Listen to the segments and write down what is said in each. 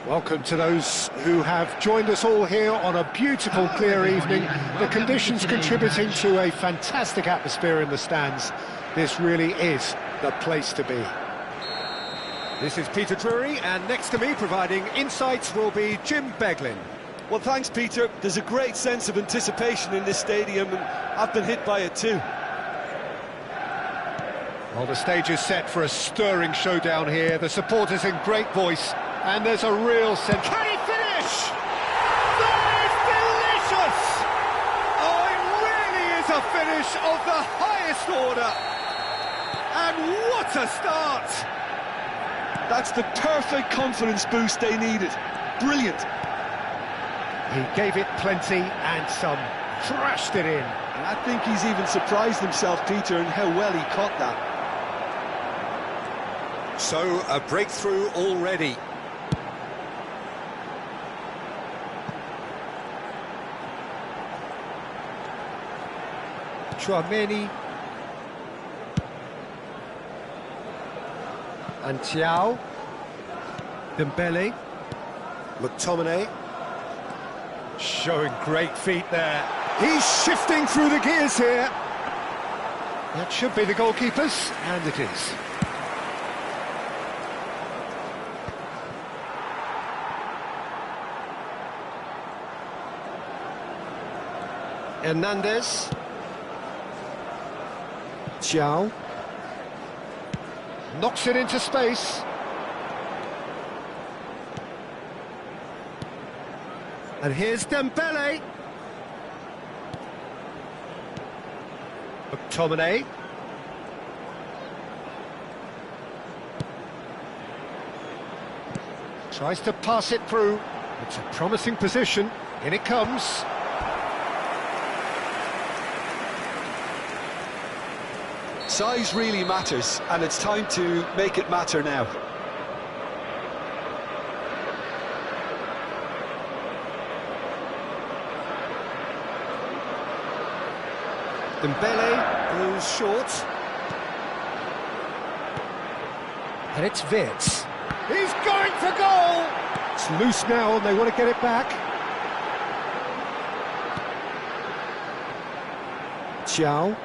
Welcome to those who have joined us all here on a beautiful, clear evening. The conditions contributing to a fantastic atmosphere in the stands. This really is the place to be. This is Peter Drury, and next to me providing insights will be Jim Beglin. Well, thanks, Peter. There's a great sense of anticipation in this stadium, and I've been hit by it too. Well, the stage is set for a stirring showdown here. The supporters in great voice, and there's a real sense... Can he finish? That is delicious! Oh, it really is a finish of the highest order. And what a start! That's the perfect confidence boost they needed. Brilliant. He gave it plenty and some, thrashed it in. And I think he's even surprised himself, Peter, in how well he caught that. So, a breakthrough already. Tchouaméni. And Thiaw. Dembele. McTominay. Showing great feet there. He's shifting through the gears here. That should be the goalkeepers, and it is. Hernandez. Thiaw. Knocks it into space. And here's Dembele. McTominay. Tries to pass it through. It's a promising position. In it comes. Size really matters, and it's time to make it matter now. Dembele goes short. And it's Wirtz. He's going for goal! It's loose now and they want to get it back. Thiaw.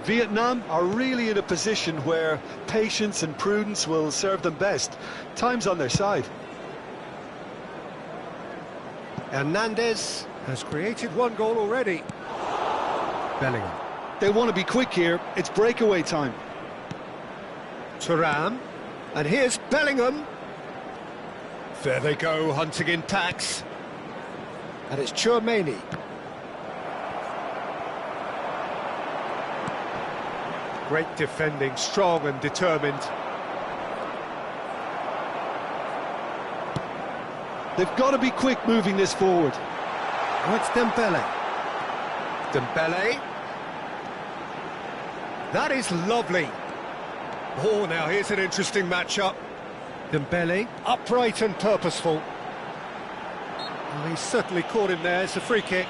Vietnam are really in a position where patience and prudence will serve them best. Time's on their side. Hernandez has created one goal already. Bellingham. They want to be quick here. It's breakaway time. Thuram. And here's Bellingham. There they go, hunting in packs. And it's Tchouaméni. Great defending, strong and determined. They've got to be quick moving this forward. Oh, it's Dembele. Dembele. That is lovely. Oh, now here's an interesting matchup. Dembele, upright and purposeful. Oh, he's certainly caught him there. It's a free kick.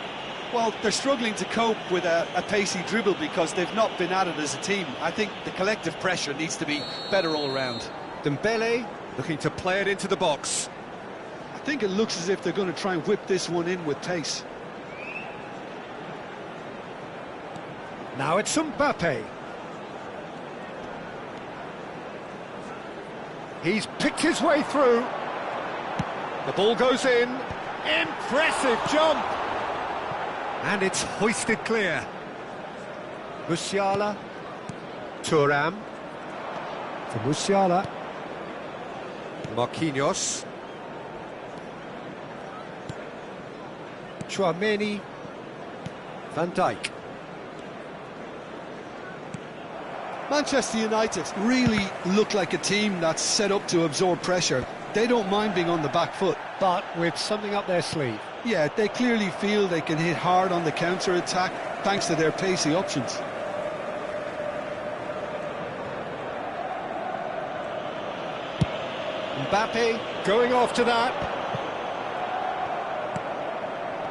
Well, they're struggling to cope with a pacey dribble because they've not been at it as a team. I think the collective pressure needs to be better all round. Dembele looking to play it into the box. I think it looks as if they're going to try and whip this one in with pace. Now it's Mbappe. He's picked his way through. The ball goes in. Impressive jump. And it's hoisted clear. Musiala. Thuram. For Musiala. Marquinhos. Tchouaméni. Van Dijk. Manchester United really look like a team that's set up to absorb pressure. They don't mind being on the back foot. But with something up their sleeve. Yeah, they clearly feel they can hit hard on the counter-attack thanks to their pacey options. Mbappe going after that.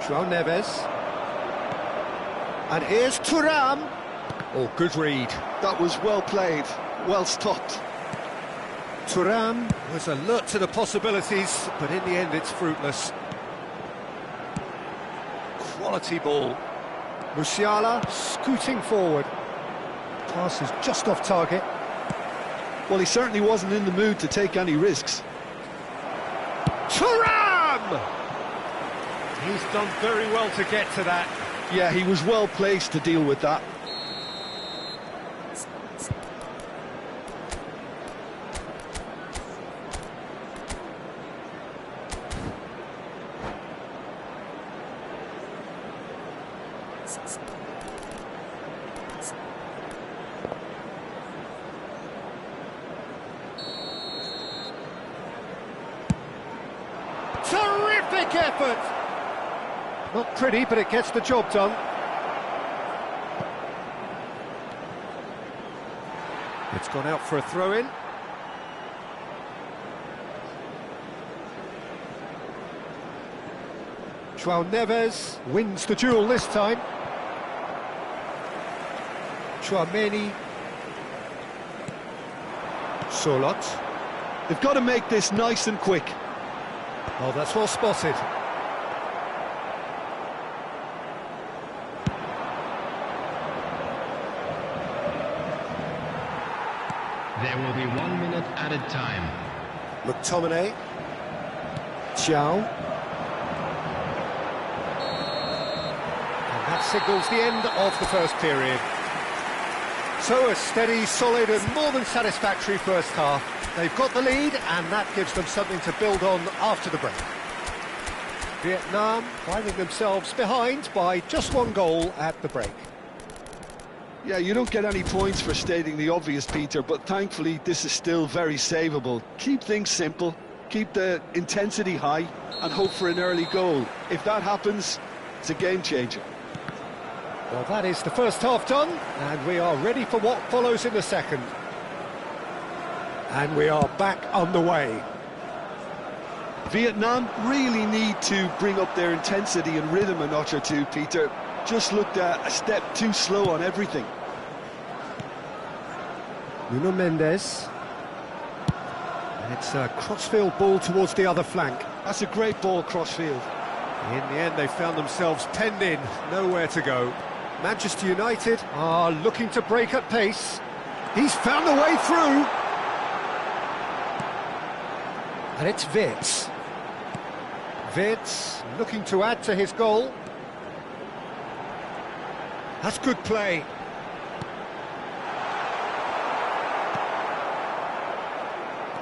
João Neves. And here's Thuram. Oh, good read. That was well played, well stopped. Thuram was alert to the possibilities, but in the end it's fruitless. Quality ball. Musiala scooting forward. Pass is just off target. Well, he certainly wasn't in the mood to take any risks. Thuram! He's done very well to get to that. Yeah, he was well placed to deal with that. Terrific effort! Not pretty, but it gets the job done. It's gone out for a throw-in. João Neves wins the duel this time. Tchouaméni. Sorloth. They've got to make this nice and quick. Oh, that's well spotted. There will be 1 minute added time. McTominay. Thiaw. And that signals the end of the first period. So a steady, solid and more than satisfactory first half. They've got the lead and that gives them something to build on after the break. Vietnam finding themselves behind by just 1 goal at the break. Yeah, you don't get any points for stating the obvious, Peter, but thankfully this is still very savable. Keep things simple, keep the intensity high, and hope for an early goal. If that happens, it's a game changer. Well, that is the first half done, and we are ready for what follows in the second. And we are back underway. Vietnam really need to bring up their intensity and rhythm a notch or two, Peter. Just looked a step too slow on everything. Nuno Mendes. And it's a crossfield ball towards the other flank. That's a great ball crossfield. In the end, they found themselves penned in, nowhere to go. Manchester United are looking to break at pace. He's found a way through. And it's Wirtz. Wirtz looking to add to his goal. That's good play.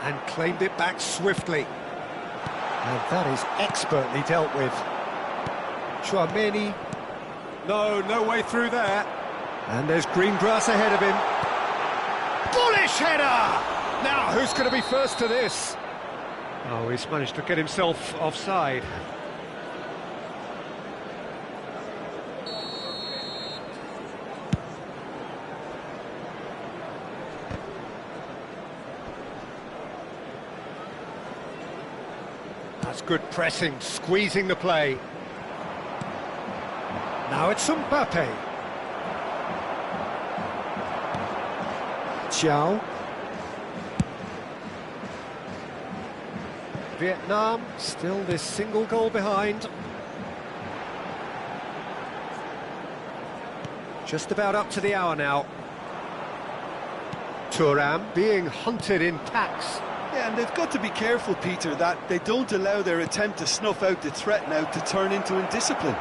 And claimed it back swiftly. And that is expertly dealt with. Tchouaméni. No way through there. And there's green grass ahead of him. Bullish header! Now, who's going to be first to this? Oh, he's managed to get himself offside. That's good pressing, squeezing the play. Now it's Mbappe. Thiaw. Vietnam still this single goal behind. Just about up to the hour now. Thuram being hunted in packs. Yeah, and they've got to be careful, Peter, that they don't allow their attempt to snuff out the threat now to turn into indiscipline.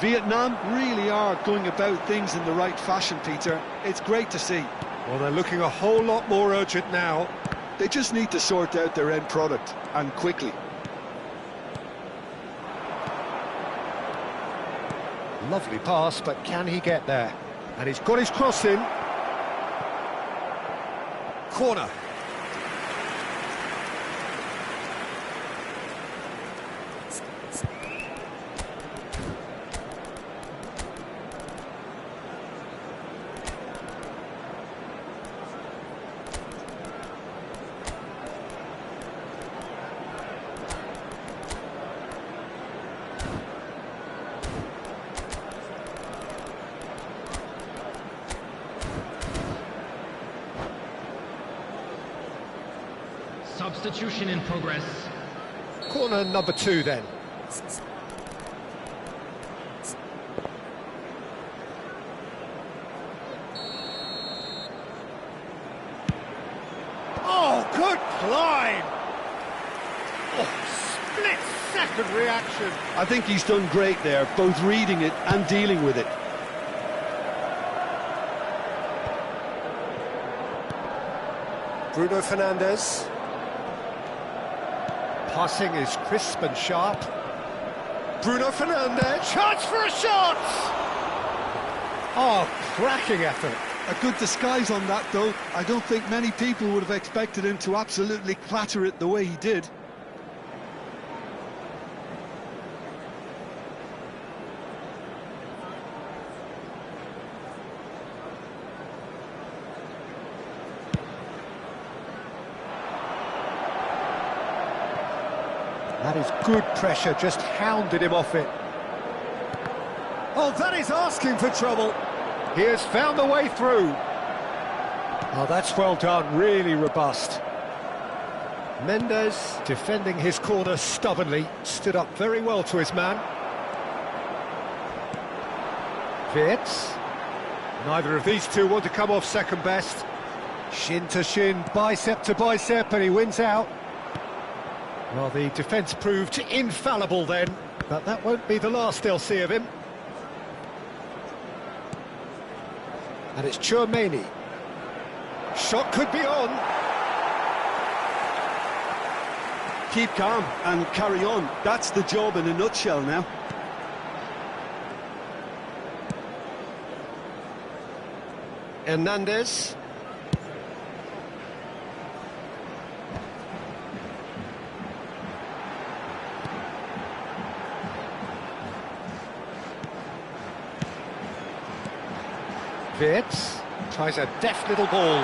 Vietnam really are going about things in the right fashion, Peter. It's great to see. Well, they're looking a whole lot more urgent now. They just need to sort out their end product, and quickly. Lovely pass, but can he get there? And he's got his cross in. Corner. Substitution in progress. Corner number 2 then. Oh, good climb! Oh, split-second reaction. I think he's done great there, both reading it and dealing with it. Bruno Fernandes. Passing is crisp and sharp. Bruno Fernandes. Chance for a shot! Oh, cracking effort. A good disguise on that, though. I don't think many people would have expected him to absolutely clatter it the way he did. That is good pressure, just hounded him off it. Oh, that is asking for trouble. He has found the way through. Oh, that's well done, really robust. Mendes, defending his corner stubbornly, stood up very well to his man. Wirtz. Neither of these two want to come off second best. Shin to shin, bicep to bicep, and he wins out. Well, the defence proved infallible then, but that won't be the last they'll see of him. And it's Tchouaméni. Shot could be on. Keep calm and carry on. That's the job in a nutshell now. Hernandez. Wirtz tries a deft little ball.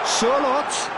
Charlotte.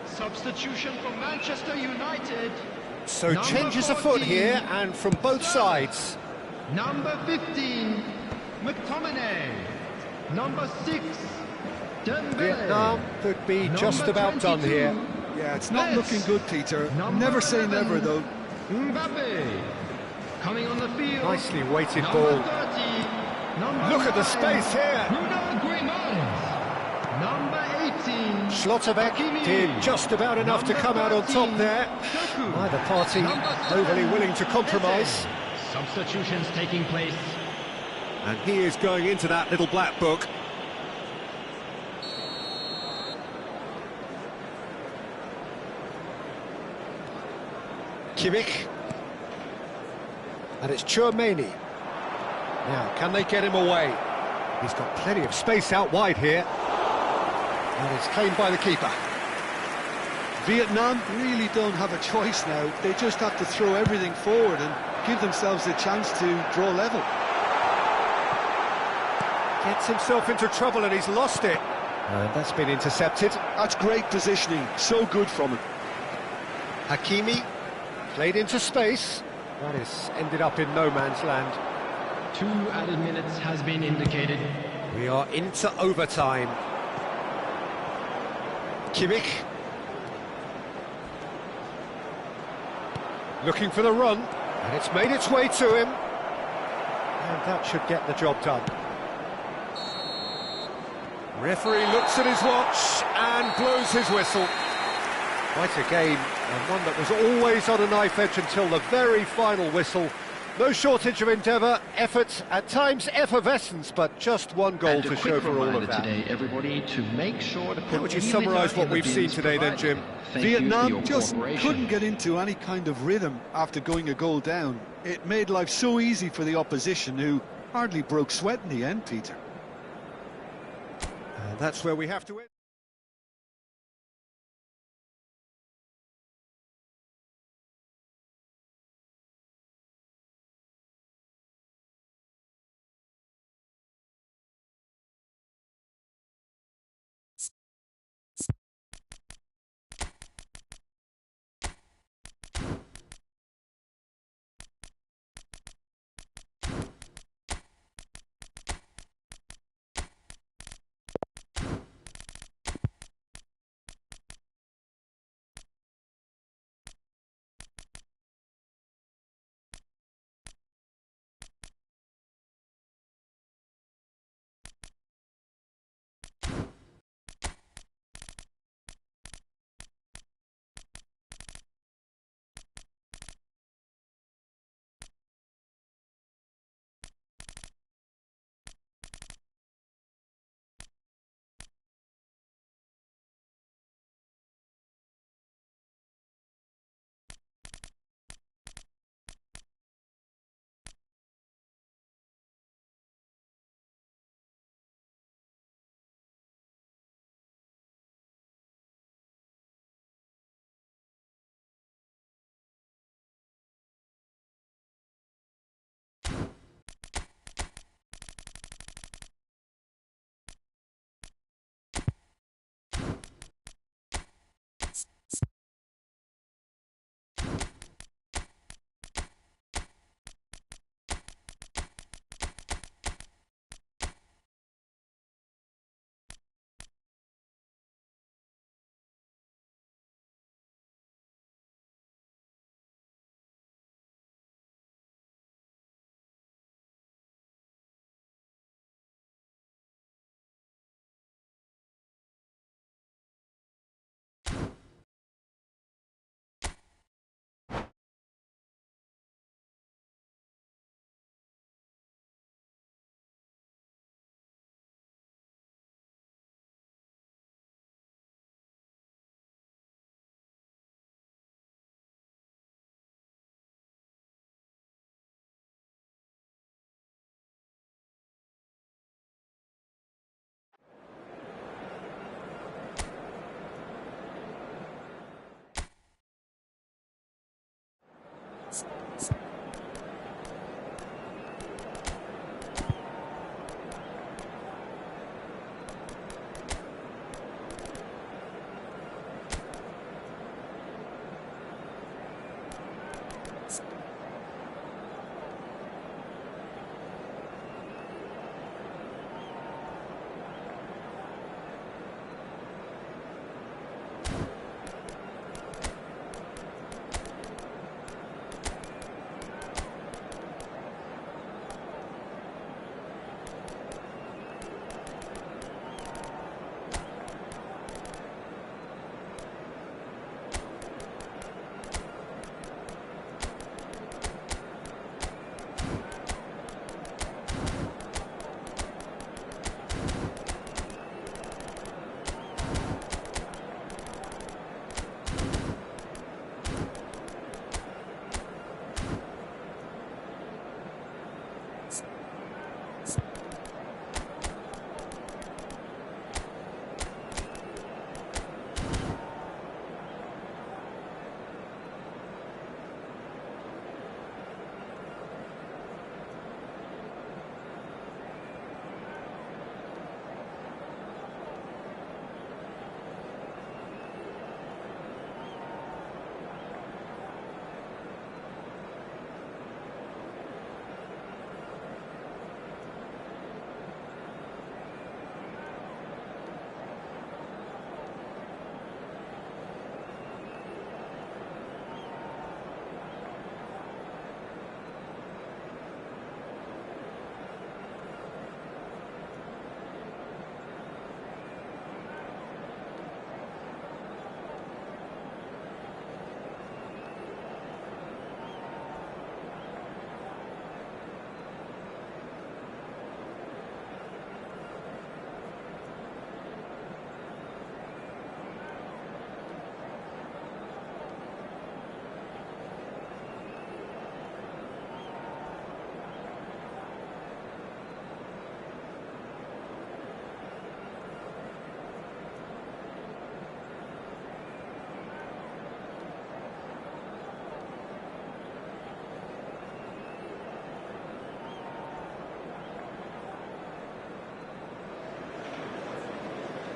Substitution for Manchester United. So changes afoot here, and from both sides. Number 15, McTominay. Number 6, Dembele. Vietnam could be just about done here. Yeah, it's not looking good, Peter. Never say never, though. Mbappe. Coming on the field. Nicely weighted Number ball. 30. Look at the space here. Bruno Griezmann. Number 18. Schlotterbeck Hakimi. did just about enough to come out on top there. Doku. Neither party overly willing to compromise. Substitutions taking place. And he is going into that little black book. Kimmich. And it's Tchouaméni. Now, can they get him away? He's got plenty of space out wide here. And it's claimed by the keeper. Vietnam really don't have a choice now. They just have to throw everything forward and give themselves a chance to draw level. Gets himself into trouble and he's lost it. And that's been intercepted. That's great positioning, so good from him. Hakimi played into space. That is ended up in no man's land. 2 added minutes has been indicated. We are into overtime. Kimmich. Looking for the run, and it's made its way to him. And that should get the job done. Referee looks at his watch and blows his whistle. Quite a game, and one that was always on a knife edge until the very final whistle. No shortage of endeavour, effort, at times effervescence, but just one goal to show for all of that. Today, everybody, to make sure to put. How would you summarise what we've seen today then, Jim? Vietnam just couldn't get into any kind of rhythm after going a goal down. It made life so easy for the opposition, who hardly broke sweat in the end, Peter. And that's where we have to end.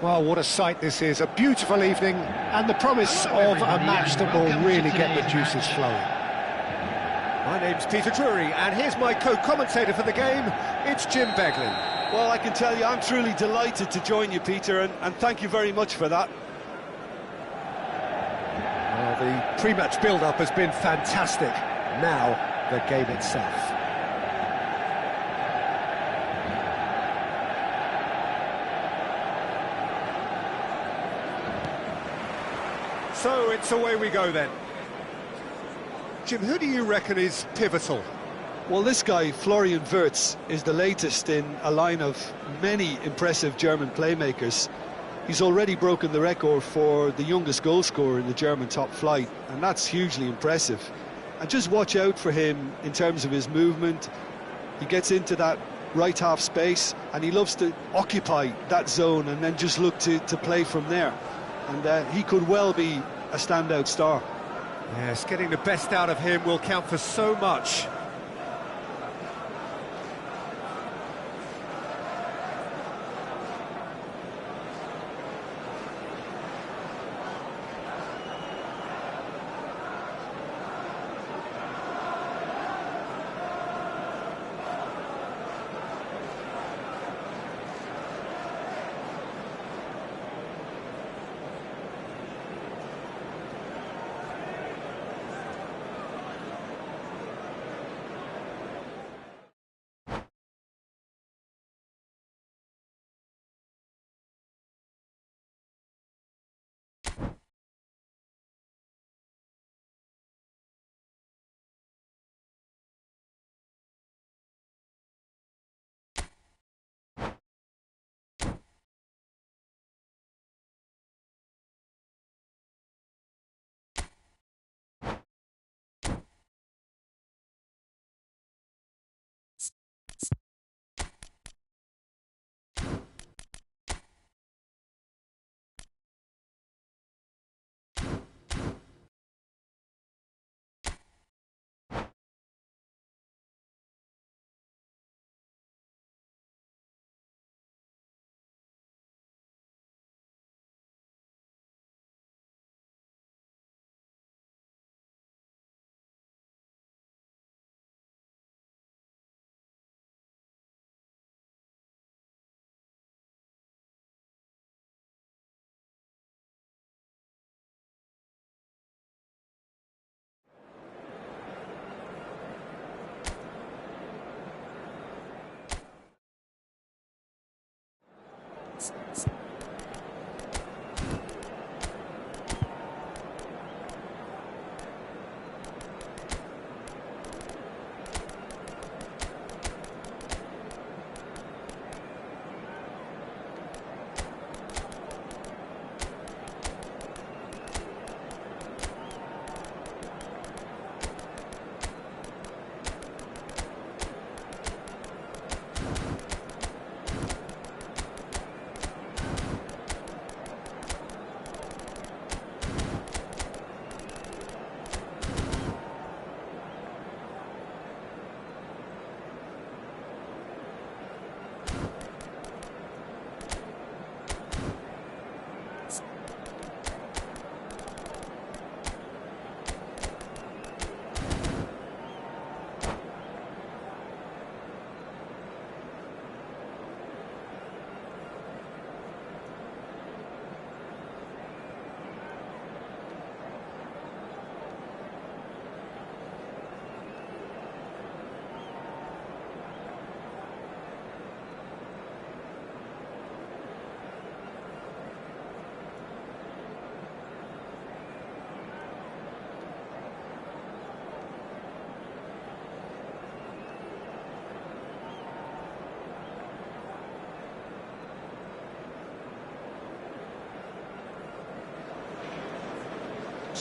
Well, what a sight this is, a beautiful evening, and the promise of a match that will really get the juices flowing. My name's Peter Drury, and here's my co-commentator for the game, it's Jim Beglin. Well, I can tell you, I'm truly delighted to join you, Peter, and thank you very much for that. Well, the pre-match build-up has been fantastic. Now, the game itself. So, it's away we go then. Jim, who do you reckon is pivotal? Well, this guy, Florian Wirtz, is the latest in a line of many impressive German playmakers. He's already broken the record for the youngest goal scorer in the German top flight, and that's hugely impressive. And just watch out for him in terms of his movement. He gets into that right half space, and he loves to occupy that zone and then just look to play from there. And he could well be a standout star. Yes, getting the best out of him will count for so much.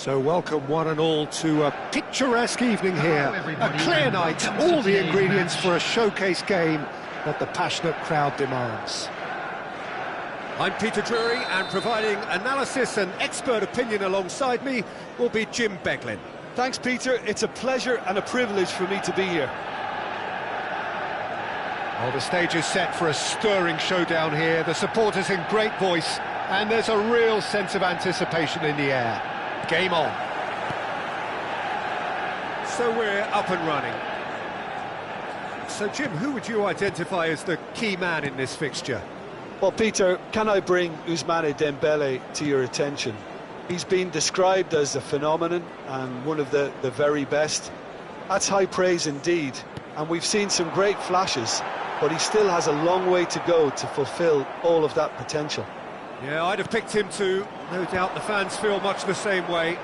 So welcome one and all to a picturesque evening here, a clear night, all the ingredients for a showcase game that the passionate crowd demands. I'm Peter Drury, and providing analysis and expert opinion alongside me will be Jim Beglin. Thanks, Peter. It's a pleasure and a privilege for me to be here. Well, the stage is set for a stirring showdown here, the supporters in great voice, And there's a real sense of anticipation in the air. Game on. So we're up and running. So Jim, who would you identify as the key man in this fixture? Well, Peter, can I bring Ousmane Dembele to your attention? He's been described as a phenomenon and one of the very best. That's high praise indeed, and we've seen some great flashes, but he still has a long way to go to fulfill all of that potential. Yeah, I'd have picked him too. No doubt the fans feel much the same way.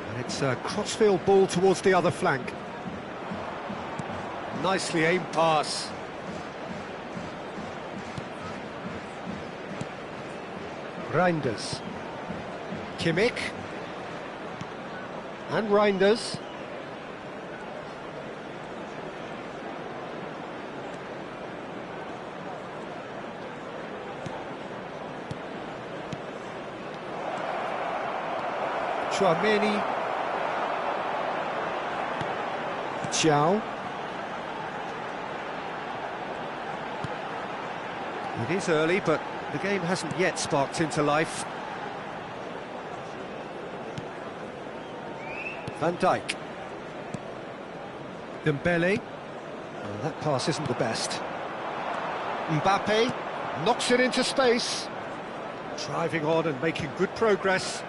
And it's a crossfield ball towards the other flank. Nicely aimed pass. Reinders. Kimmich. And Reinders. Tchouaméni. Thiaw. It is early, but the game hasn't yet sparked into life. Van Dijk. Dembele. Oh, that pass isn't the best. Mbappe knocks it into space. Driving on and making good progress.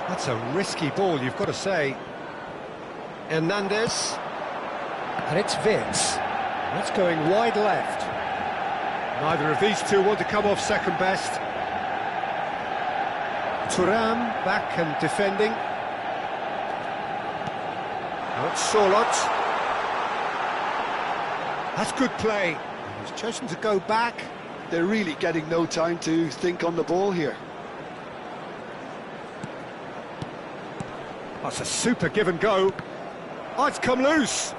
That's a risky ball, you've got to say. Hernandez. And it's Wirtz. That's going wide left. Neither of these two want to come off second best. Thuram back and defending. Now it's Sorloth. That's good play. He's chosen to go back. They're really getting no time to think on the ball here. That's a super give and go. Oh, it's come loose.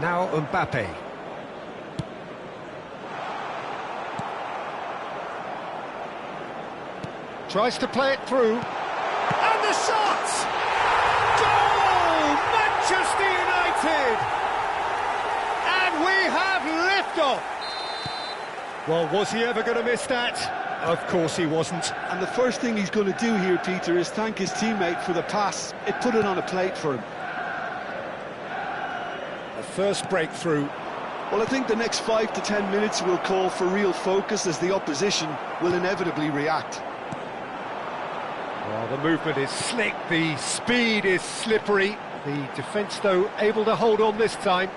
Now Mbappe. Tries to play it through. And the shot! Goal! Manchester United! And we have liftoff! Well, was he ever going to miss that? Of course he wasn't. And the first thing he's going to do here, Peter, is thank his teammate for the pass. It put it on a plate for him. A first breakthrough. Well, I think the next 5 to 10 minutes will call for real focus as the opposition will inevitably react. Well, the movement is slick, the speed is slippery. The defence, though, able to hold on this time.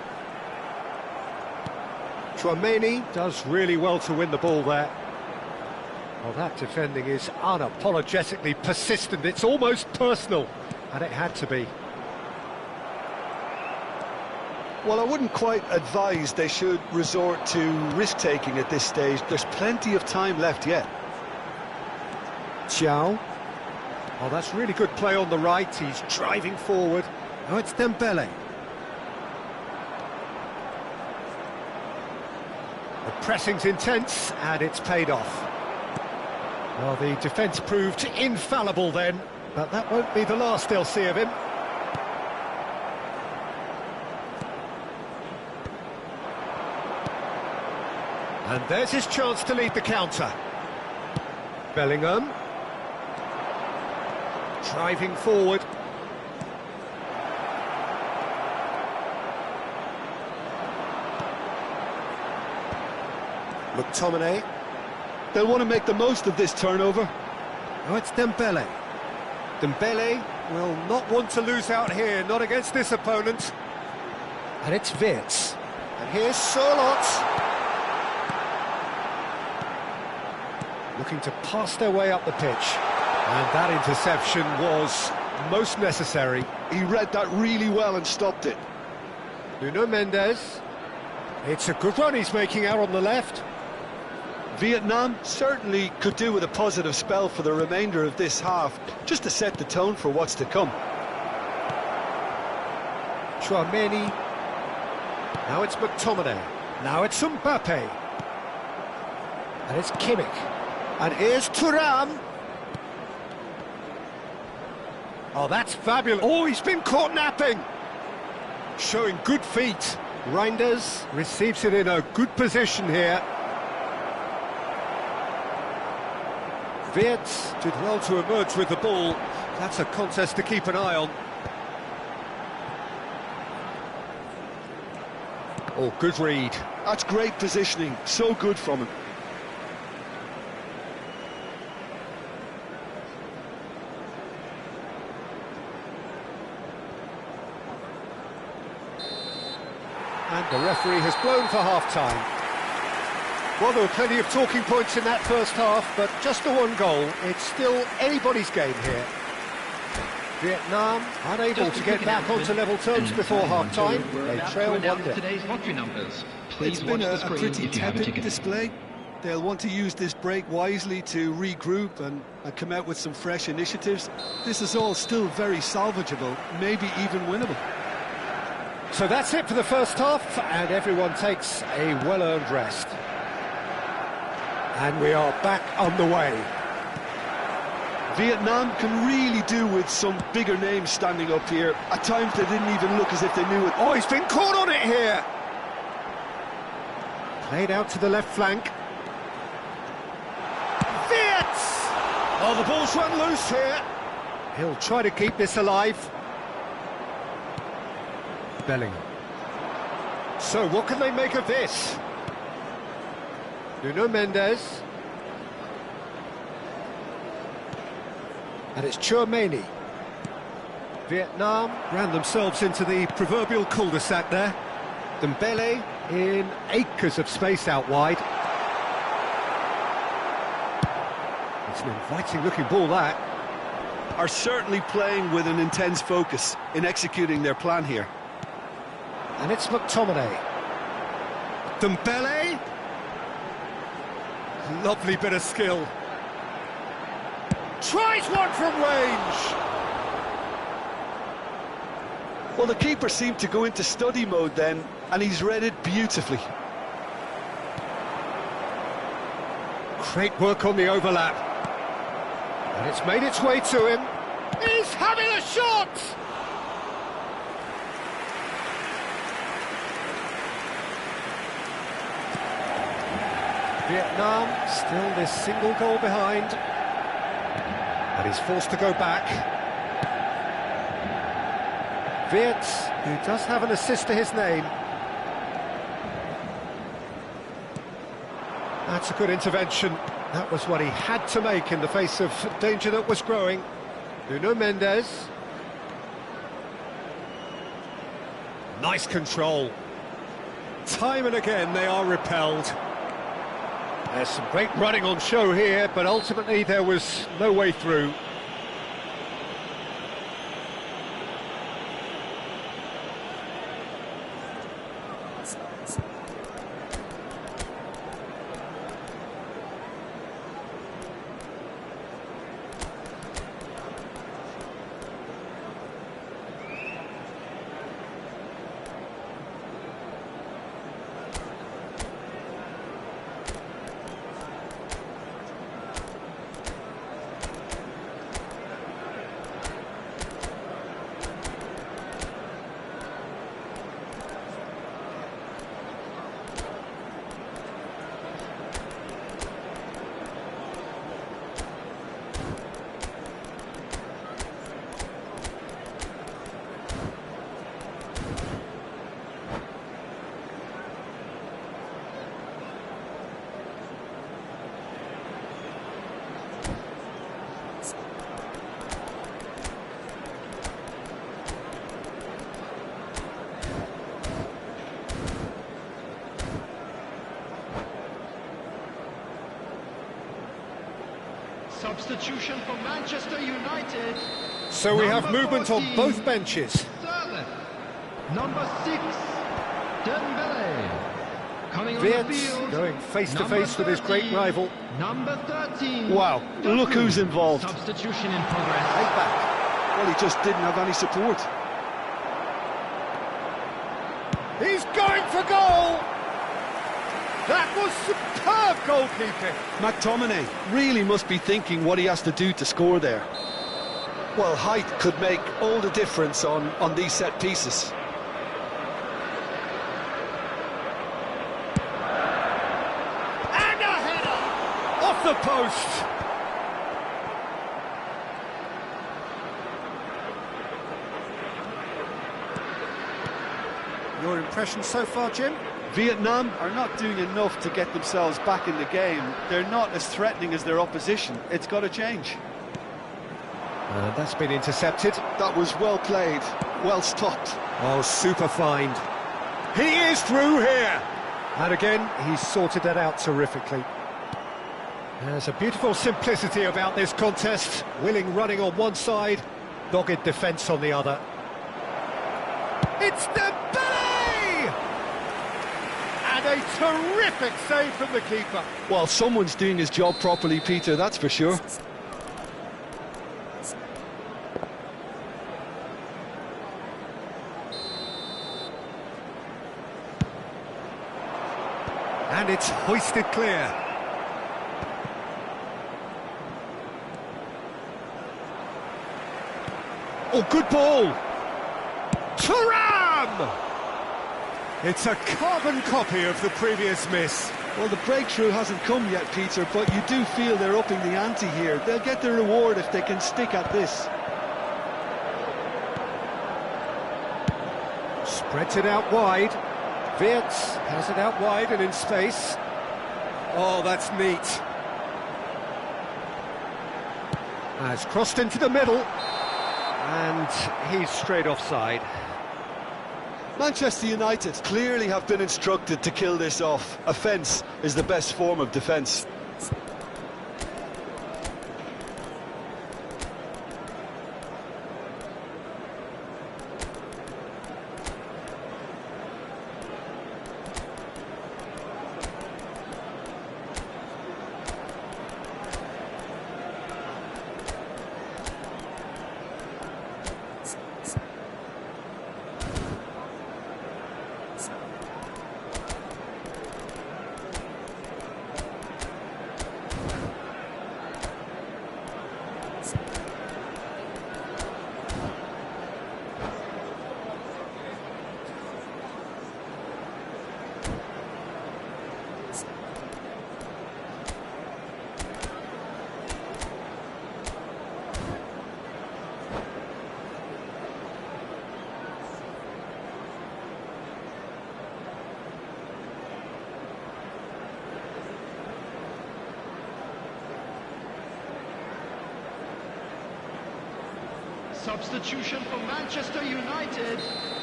Tchouaméni does really well to win the ball there. Well, that defending is unapologetically persistent. It's almost personal, and it had to be. Well, I wouldn't quite advise they should resort to risk-taking at this stage. There's plenty of time left yet. Thiaw. Oh, that's really good play on the right. He's driving forward. Now it's Dembele. The pressing's intense, and it's paid off. Well, the defence proved infallible then, but that won't be the last they'll see of him. And there's his chance to lead the counter. Bellingham. Driving forward. McTominay. They'll want to make the most of this turnover. Oh, it's Dembele. Dembele will not want to lose out here, not against this opponent. And it's Wirtz. And here's Sorloth. Looking to pass their way up the pitch. And that interception was most necessary. He read that really well and stopped it. Nuno Mendes. It's a good run he's making out on the left. Vietnam certainly could do with a positive spell for the remainder of this half, just to set the tone for what's to come. Tchouaméni. Now it's McTominay. Now it's Mbappe. And it's Kimmich. And here's Thuram. Oh, that's fabulous. Oh, he's been caught napping. Showing good feet. Reinders receives it in a good position here. Wirtz did well to emerge with the ball. That's a contest to keep an eye on. Oh, good read. That's great positioning, so good from him. And the referee has blown for half-time. Well, there were plenty of talking points in that first half, but just the one goal. It's still anybody's game here. Vietnam unable to get back onto level terms before half-time. They trail 1-0. Today's lottery numbers. Please It's been watch a the screen pretty if you have a tepid ticket. display. They'll want to use this break wisely to regroup and come out with some fresh initiatives. This is all still very salvageable, maybe even winnable. So that's it for the first half, and everyone takes a well-earned rest. And we are back on the way. Vietnam can really do with some bigger names standing up here. At times they didn't even look as if they knew it. Oh, he's been caught on it here! Played out to the left flank. Wirtz! Oh, the ball's run loose here. He'll try to keep this alive. Bellingham. So, what can they make of this? Nuno Mendes. And it's Tchouaméni. Vietnam ran themselves into the proverbial cul-de-sac there. Dembele in acres of space out wide. It's an inviting-looking ball, that. Are certainly playing with an intense focus in executing their plan here. And it's McTominay. Dembele. Lovely bit of skill. Tries one from range. Well, the keeper seemed to go into study mode then, and he's read it beautifully. Great work on the overlap. And it's made its way to him. He's having a shot! Vietnam still this single goal behind. And he's forced to go back. Wirtz, who does have an assist to his name. That's a good intervention. That was what he had to make in the face of danger that was growing. Nuno Mendes. Nice control. Time and again they are repelled. There's some great running on show here, but ultimately there was no way through. Substitution for Manchester United. So we have Number movement 14, on both benches. Sterling. Number 6, Dembele. Coming on the Wirtz field. going face to Number face with his great 13, rival. Number 13. Wow, look who's involved. Substitution in progress. Right back. Well, he just didn't have any support. He's going for goal! That was superb goalkeeping. McTominay really must be thinking what he has to do to score there. Well, height could make all the difference on these set pieces. And a header! Off the post! Your impression so far, Jim? Vietnam are not doing enough to get themselves back in the game. They're not as threatening as their opposition. It's got to change. That's been intercepted. That was well played, well stopped. Oh, super find. He is through here. And again, he's sorted that out terrifically. There's a beautiful simplicity about this contest. Willing running on one side, dogged defence on the other. It's Dembele! And a terrific save from the keeper. Well, someone's doing his job properly, Peter, that's for sure. And it's hoisted clear. Oh, good ball! Thuram! It's a carbon copy of the previous miss. Well, the breakthrough hasn't come yet, Peter, but you do feel they're upping the ante here. They'll get their reward if they can stick at this. Spreads it out wide. Wirtz has it out wide and in space. Oh, that's neat. Has crossed into the middle. And he's straight offside. Manchester United clearly have been instructed to kill this off. Offence is the best form of defence. Substitution for Manchester United.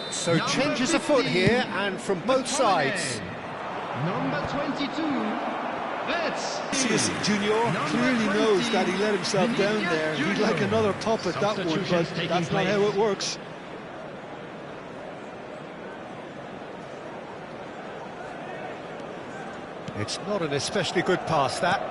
So changes afoot here, and from both sides. Number 22, Wirtz. Vinicius Junior clearly knows that he let himself down there. He'd like another pop at that one, but that's not how it works. It's not an especially good pass, that.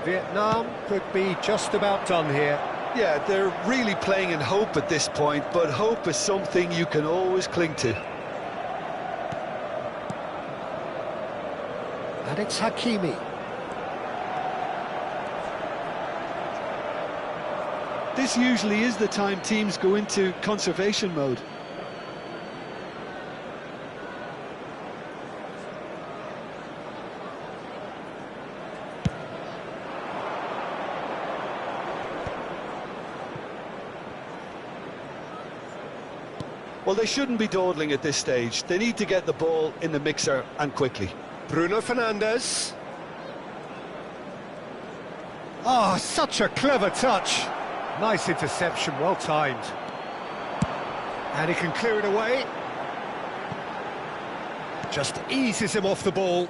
Vietnam could be just about done here. Yeah, they're really playing in hope at this point, but hope is something you can always cling to. And it's Hakimi. This usually is the time teams go into conservation mode. Well, they shouldn't be dawdling at this stage. They need to get the ball in the mixer, and quickly. Bruno Fernandes. Oh, such a clever touch. Nice interception, well timed. And he can clear it away. Just eases him off the ball.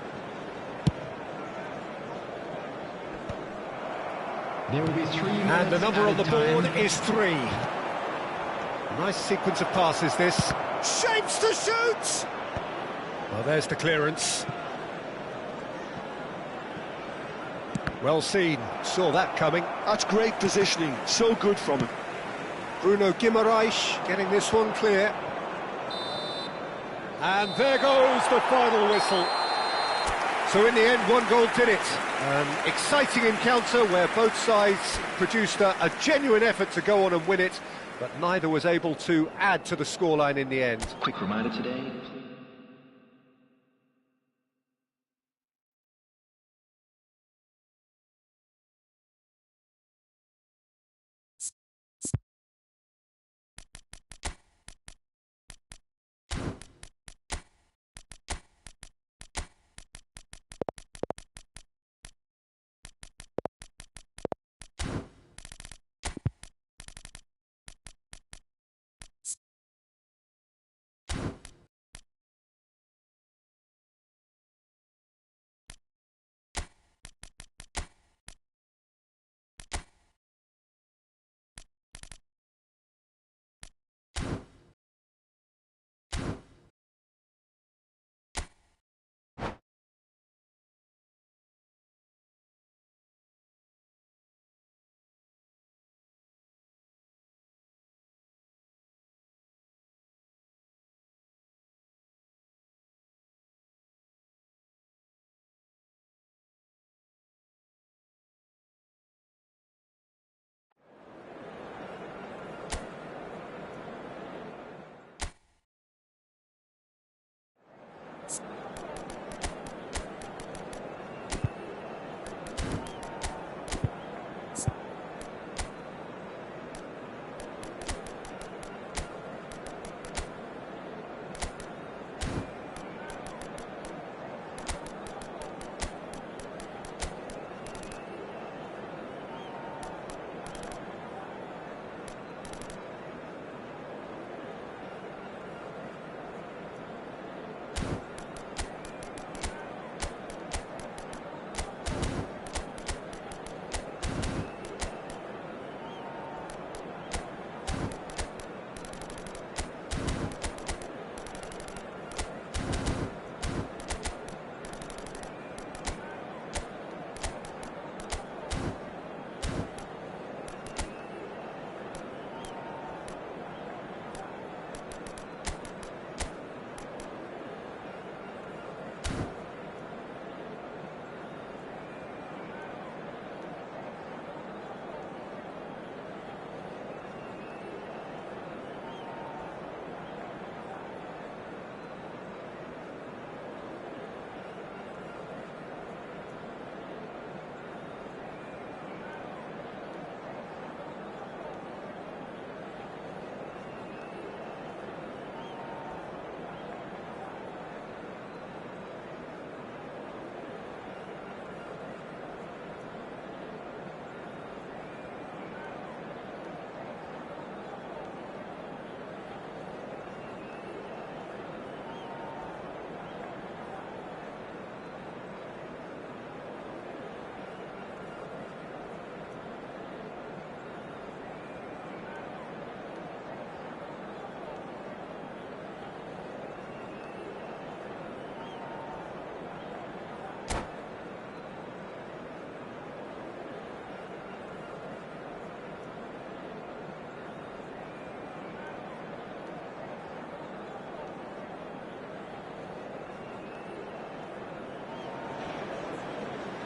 There will be 3 minutes And the number on the board time. is 3. Nice sequence of passes, this. Shapes to shoot! Well, there's the clearance. Well seen, saw that coming. That's great positioning, so good from him. Bruno Guimaraes getting this one clear. And there goes the final whistle. So in the end, 1 goal did it. An exciting encounter where both sides produced a genuine effort to go on and win it, but neither was able to add to the scoreline in the end. Quick reminder today,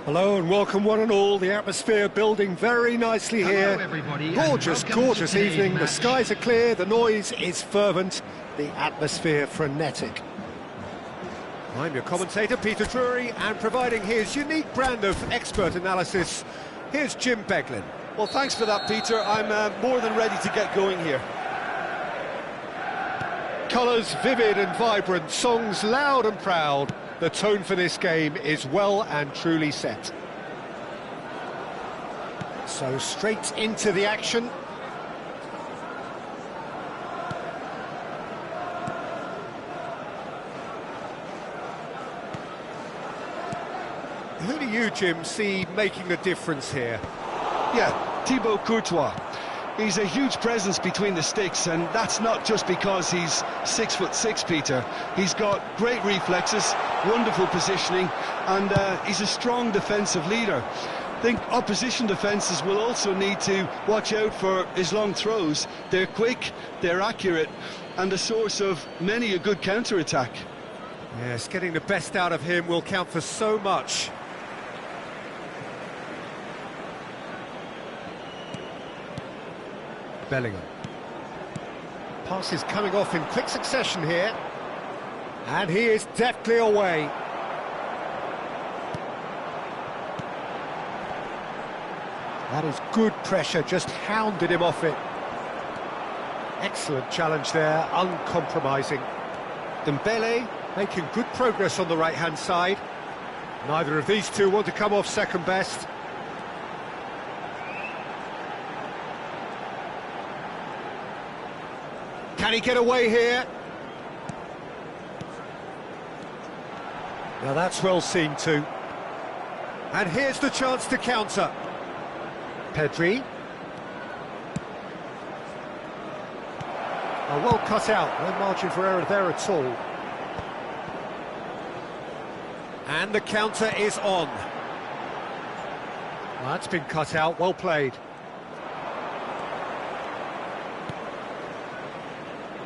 Hello and welcome one and all. The atmosphere building very nicely here. Hello everybody, and Gorgeous, welcome to gorgeous today's evening. The match. skies are clear, the noise is fervent, the atmosphere frenetic. I'm your commentator, Peter Drury, and providing his unique brand of expert analysis, here's Jim Beglin. Well, thanks for that, Peter. I'm more than ready to get going here. Colours vivid and vibrant, songs loud and proud. The tone for this game is well and truly set. So straight into the action. Who do you, Jim, see making a difference here? Yeah, Thibaut Courtois. He's a huge presence between the sticks, and that's not just because he's 6'6", Peter. He's got great reflexes, wonderful positioning, and he's a strong defensive leader. I think opposition defences will also need to watch out for his long throws. They're quick, they're accurate, and a source of many a good counter-attack. Yes, getting the best out of him will count for so much. Bellingham. Pass is coming off in quick succession here. And he is deftly away. That is good pressure, just hounded him off it. Excellent challenge there, uncompromising. Dembele making good progress on the right-hand side. Neither of these two want to come off second best. Can he get away here? Now that's well seen too. And here's the chance to counter. Pedri. Oh, well cut out, no margin for error there at all. And the counter is on. Well, that's been cut out, well played.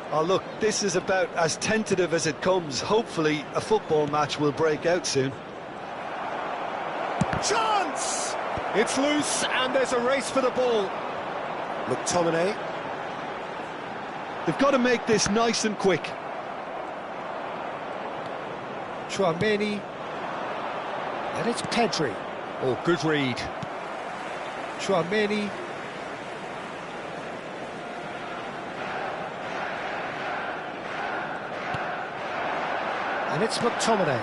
Oh, look, this is about as tentative as it comes. Hopefully, a football match will break out soon. Chance! It's loose, and there's a race for the ball. McTominay. They've got to make this nice and quick. Tchouaméni. And it's Pedri. Oh, good read. Tchouaméni. And it's McTominay.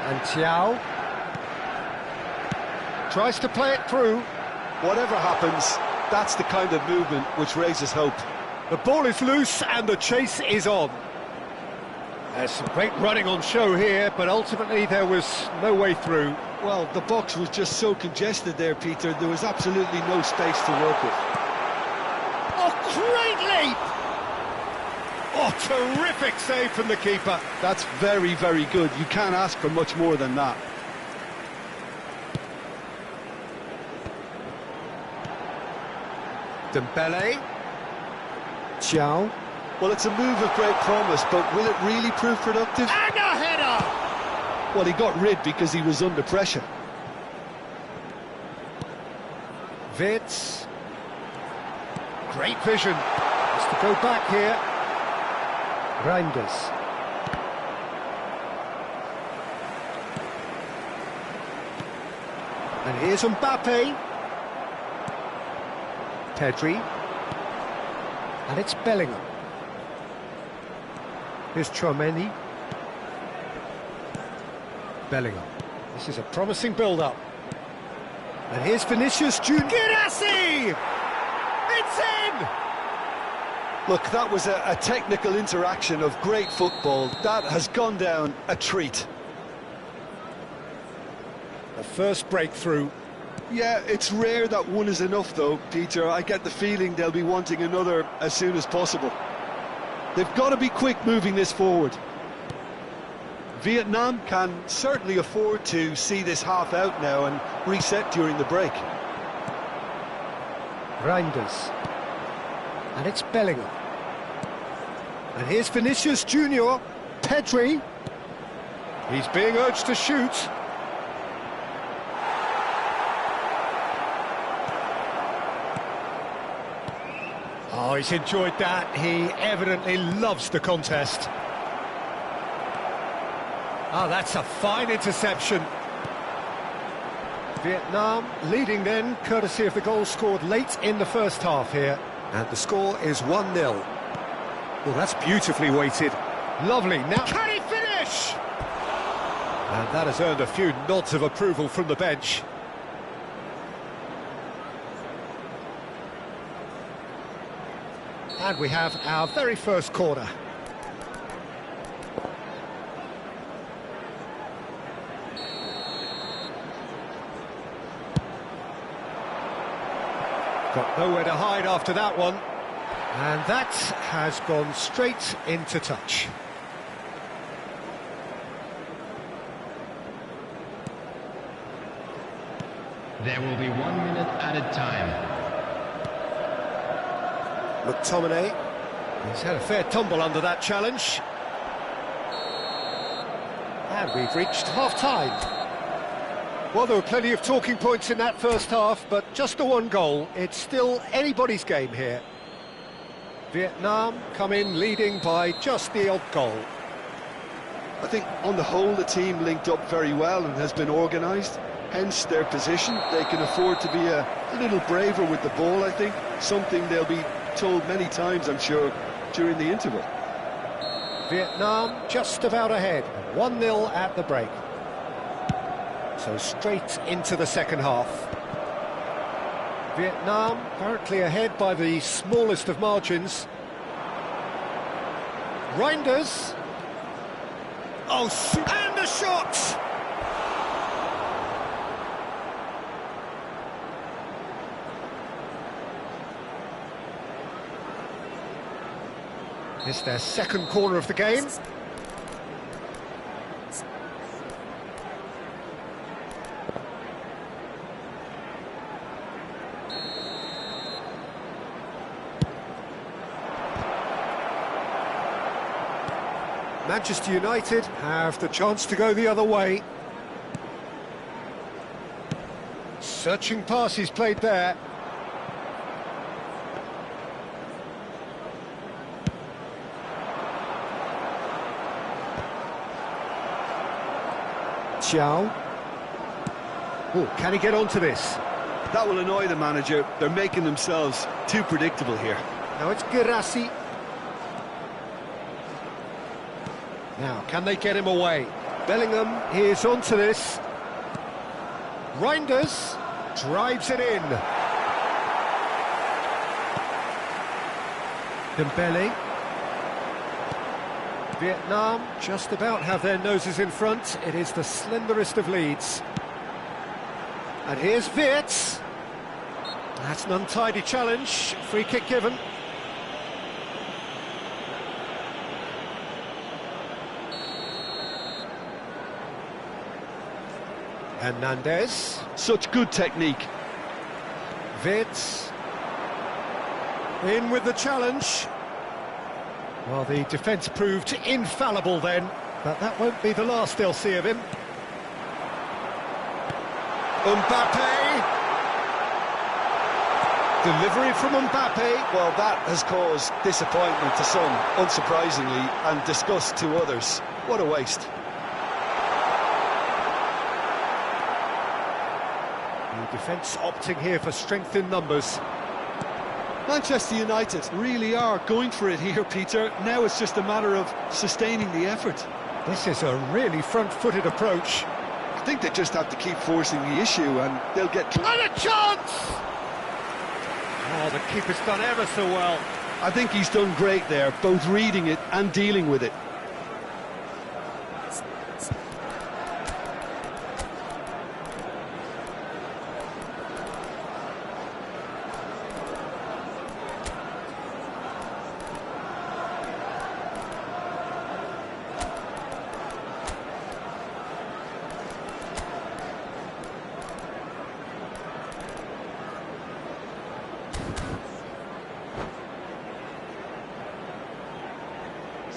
And Thiaw tries to play it through. Whatever happens, that's the kind of movement which raises hope. The ball is loose and the chase is on. There's some great running on show here, but ultimately there was no way through. Well, the box was just so congested there, Peter. There was absolutely no space to work with. Oh, great leap! Oh, terrific save from the keeper. That's very, very good. You can't ask for much more than that. Dembele. Thiaw. Well, it's a move of great promise, but will it really prove productive? And a header! Well, he got rid because he was under pressure. Vitz. Great vision. Has to go back here. Reinders. And here's Mbappe. Pedri. And it's Bellingham. Here's Tchouaméni. Bellingham. This is a promising build-up. And here's Vinicius Junior. Guirassy! It's in! Look, that was a technical interaction of great football. That has gone down a treat. The first breakthrough. Yeah, it's rare that one is enough, though, Peter. I get the feeling they'll be wanting another as soon as possible. They've got to be quick moving this forward. Vietnam can certainly afford to see this half out now and reset during the break. Reinders. And it's Bellingham. And here's Vinicius Junior. Pedri. He's being urged to shoot. Oh, he's enjoyed that. He evidently loves the contest. Oh, that's a fine interception. Vietnam leading then, courtesy of the goal scored late in the first half here. And the score is 1-0. Well, that's beautifully weighted. Lovely. Now, can he finish? And that has earned a few nods of approval from the bench. And we have our very first corner. Got nowhere to hide after that one. And that has gone straight into touch. There will be 1 minute added time. McTominay. He's had a fair tumble under that challenge. And we've reached half-time. Well, there were plenty of talking points in that first half, but just the one goal. It's still anybody's game here. Vietnam come in leading by just the odd goal. I think on the whole the team linked up very well and has been organised. Hence their position. They can afford to be a little braver with the ball, I think. Something they'll be told many times, I'm sure, during the interval. Vietnam just about ahead, 1-0 at the break. So straight into the second half. Vietnam currently ahead by the smallest of margins. Reinders. Oh, and the shot! It's their second corner of the game. Manchester United have the chance to go the other way. Searching pass he's played there. Xiao. Oh, can he get onto this? That will annoy the manager. They're making themselves too predictable here. Now it's Girassi. Now, can they get him away? Bellingham, he is onto this. Reinders drives it in. Dembele. Vietnam just about have their noses in front. It is the slenderest of leads. And here's Wirtz. That's an untidy challenge. Free kick given. Hernandez. Such good technique. Wirtz. In with the challenge. Well, the defence proved infallible then, but that won't be the last they'll see of him. Mbappe! Delivery from Mbappe. Well, that has caused disappointment to some, unsurprisingly, and disgust to others. What a waste. The defence opting here for strength in numbers. Manchester United really are going for it here, Peter. Now it's just a matter of sustaining the effort. This is a really front-footed approach. I think they just have to keep forcing the issue and they'll get... And a chance! Oh, the keeper's done ever so well. I think he's done great there, both reading it and dealing with it.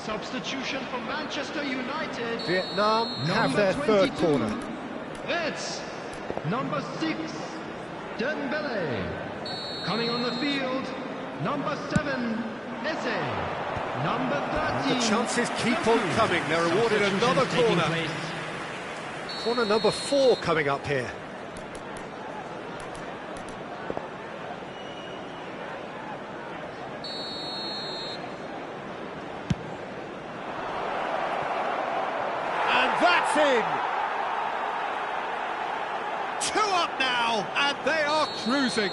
Substitution for Manchester United. Vietnam have Number their 22. third corner. It's number 6, Dembele. Coming on the field, Number 7, Eze. Number 13. The chances keep on coming. They're awarded another corner. Corner number 4 coming up here. And that's in! 2 up now, and they are cruising.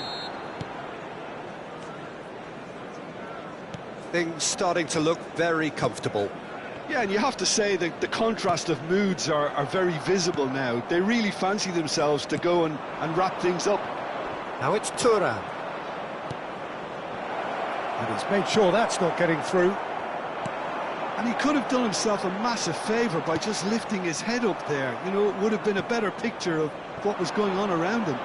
Things starting to look very comfortable. Yeah, and you have to say that the contrast of moods are very visible now. They really fancy themselves to go and wrap things up. Now it's Thuram. And he's made sure that's not getting through. And he could have done himself a massive favour by just lifting his head up there. You know, it would have been a better picture of what was going on around him.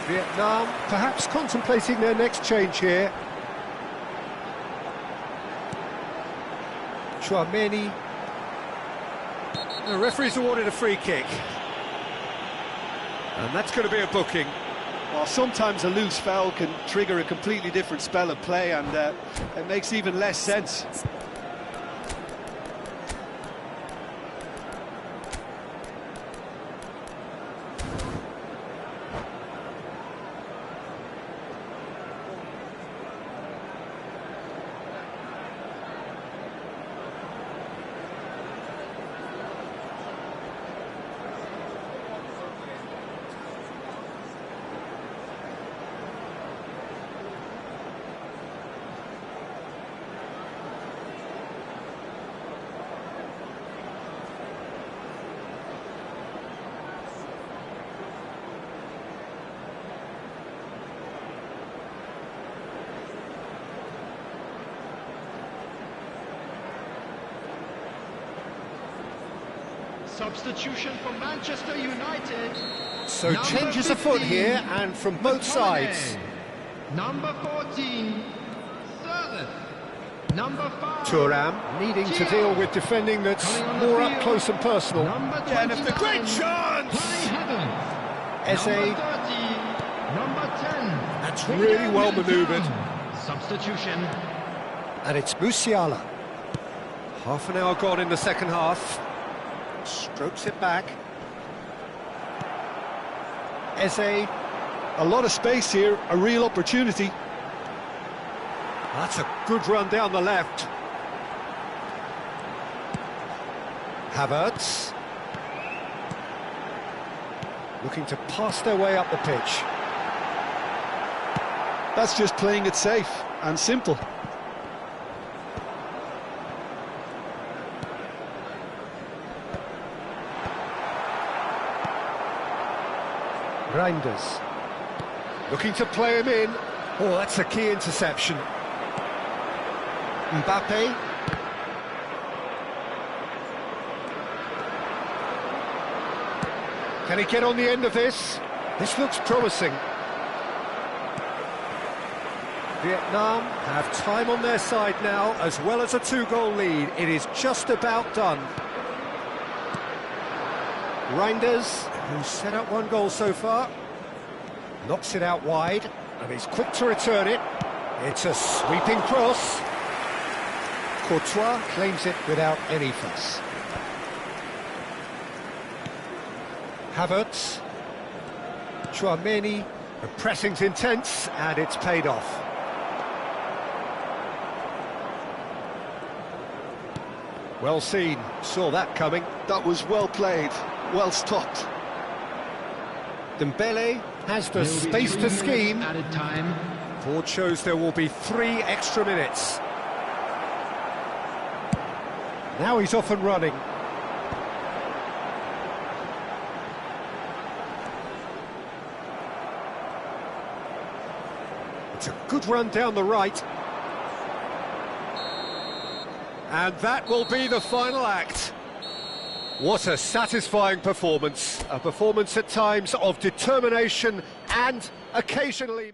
Vietnam perhaps contemplating their next change here. Chouameni. The referee's awarded a free kick. And that's going to be a booking. Well, sometimes a loose foul can trigger a completely different spell of play, and it makes even less sense. Substitution for Manchester United. So Number changes afoot 15, here, and from both McTominay. sides. Number 14, Sirleaf. Number 5, Thuram needing to Gio. deal with defending that's Coming on the more up field. close and personal. Number Yeah, and if the 29, great chance! Kai Havertz. Eze. Number 30, number 10. That's really well manoeuvred. Substitution. And it's Musiala. Half an hour gone in the second half. Strokes it back. Eze. A lot of space here, a real opportunity. That's a good run down the left. Havertz. Looking to pass their way up the pitch. That's just playing it safe and simple. Reinders. Looking to play him in. Oh, that's a key interception. Mbappe. Can he get on the end of this? This looks promising. Vietnam have time on their side now, as well as a 2-goal lead. It is just about done. Reinders, who's set up 1 goal so far, knocks it out wide, and he's quick to return it. It's a sweeping cross. Courtois claims it without any fuss. Havertz. Chouameni. The pressing's intense, and it's paid off. Well seen, saw that coming. That was well played, well stopped. Dembele has the There will be space 3 to minutes scheme. Added time. Board shows there will be 3 extra minutes. Now he's off and running. It's a good run down the right. And that will be the final act. What a satisfying performance. A performance at times of determination and occasionally...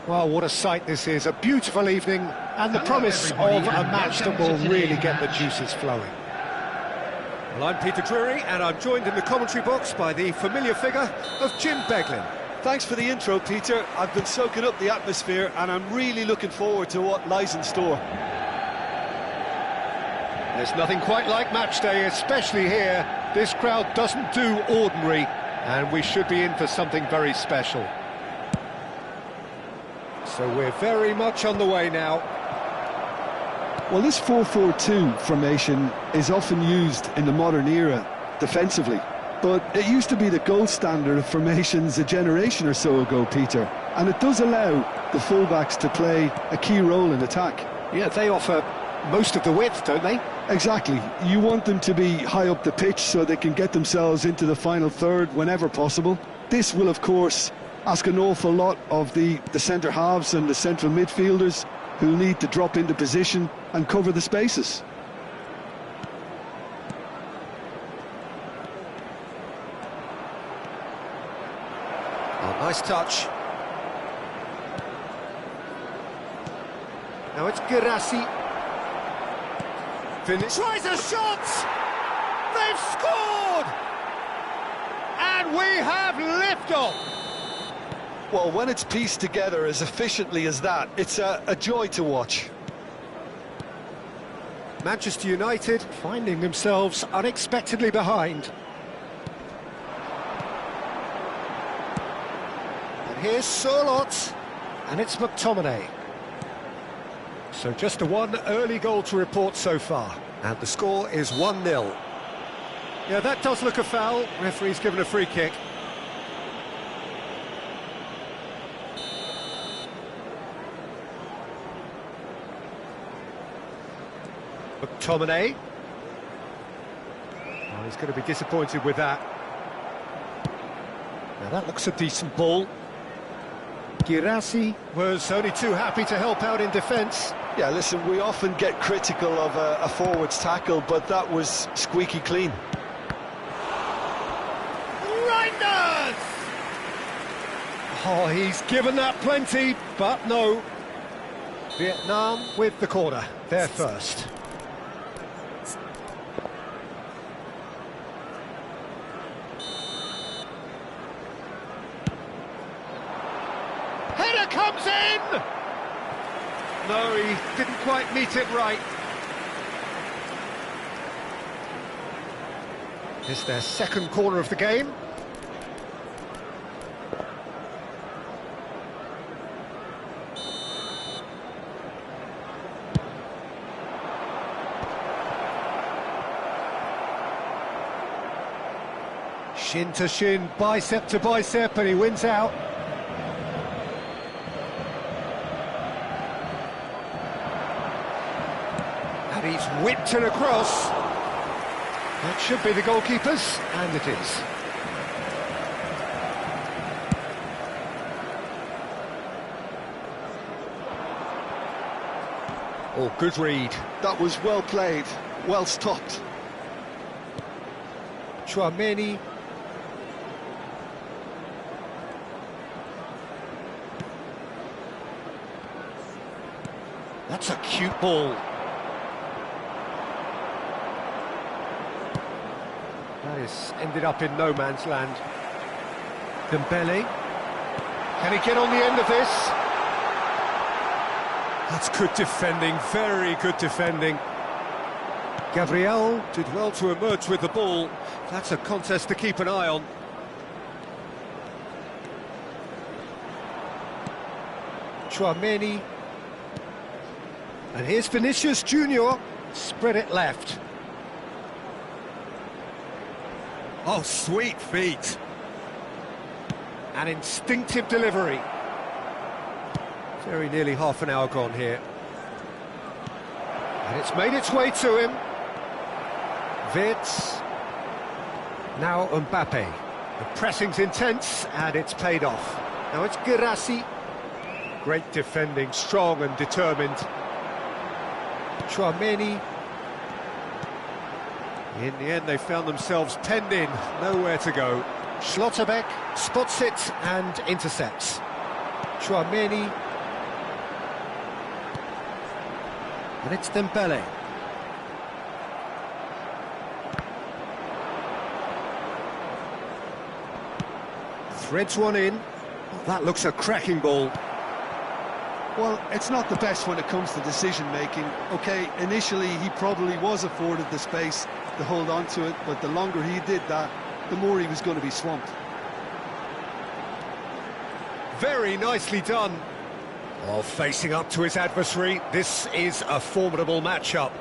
Well, what a sight this is, a beautiful evening, and the promise of a match that will really get the juices flowing. Well, I'm Peter Drury, and I'm joined in the commentary box by the familiar figure of Jim Beglin. Thanks for the intro, Peter. I've been soaking up the atmosphere, and I'm really looking forward to what lies in store. There's nothing quite like match day, especially here. This crowd doesn't do ordinary, and we should be in for something very special. So we're very much on the way now. Well, this 4-4-2 formation is often used in the modern era defensively, but it used to be the gold standard of formations a generation or so ago, Peter, and it does allow the fullbacks to play a key role in attack. Yeah, they offer most of the width, don't they? Exactly. You want them to be high up the pitch so they can get themselves into the final third whenever possible. This will, of course, ask an awful lot of the centre halves and the central midfielders, who need to drop into position and cover the spaces. Oh, nice touch. Now it's Guirassy. Tries a shot! They've scored! And we have liftoff! Well, when it's pieced together as efficiently as that, it's a joy to watch. Manchester United finding themselves unexpectedly behind. And here's Sørloth, and it's McTominay. So just the one early goal to report so far, and the score is 1-0. Yeah, that does look a foul. Referee's given a free kick. McTominay. Oh, he's going to be disappointed with that. Now that looks a decent ball. Guirassy was only too happy to help out in defence. Yeah, listen, we often get critical of a forward's tackle, but that was squeaky clean. Reinders! Oh, he's given that plenty, but no. Vietnam with the corner, they're first. Header comes in! No, he didn't quite meet it right. It's their second corner of the game. Shin to shin, bicep to bicep, and he wins out. And he's whipped it across. That should be the goalkeeper's, and it is. Oh, good read. That was well played, well stopped. Tchouaméni. That's a cute ball. That is ended up in no man's land. Dembele. Can he get on the end of this? That's good defending, very good defending. Gabriel did well to emerge with the ball. That's a contest to keep an eye on. Tchouaméni. And here's Vinicius Junior. Spread it left. Oh, sweet feet. An instinctive delivery. Very nearly half an hour gone here. And it's made its way to him. Wirtz. Now Mbappe. The pressing's intense, and it's paid off. Now it's Guirassy. Great defending, strong and determined. Tchouaméni. In the end, they found themselves penned in, nowhere to go. Schlotterbeck spots it and intercepts. Tchouaméni. And it's Dembele. Threads one in. Oh, that looks a cracking ball. Well, it's not the best when it comes to decision-making. OK, initially he probably was afforded the space to hold on to it, but the longer he did that, the more he was going to be swamped. Very nicely done. Oh, facing up to his adversary, this is a formidable matchup.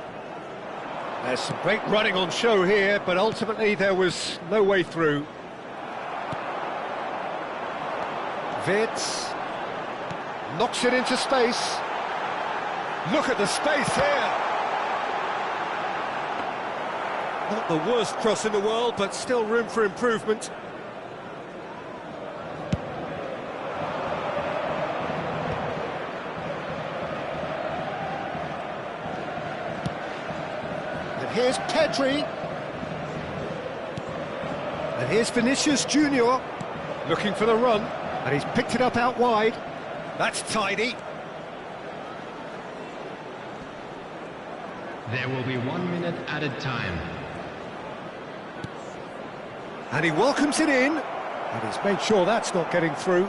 There's some great running on show here, but ultimately there was no way through. Wirtz knocks it into space. Look at the space here. Not the worst cross in the world, but still room for improvement. And here's Pedri. And here's Vinicius Junior looking for the run. And he's picked it up out wide. That's tidy. There will be 1 minute added time. And he welcomes it in. And he's made sure that's not getting through.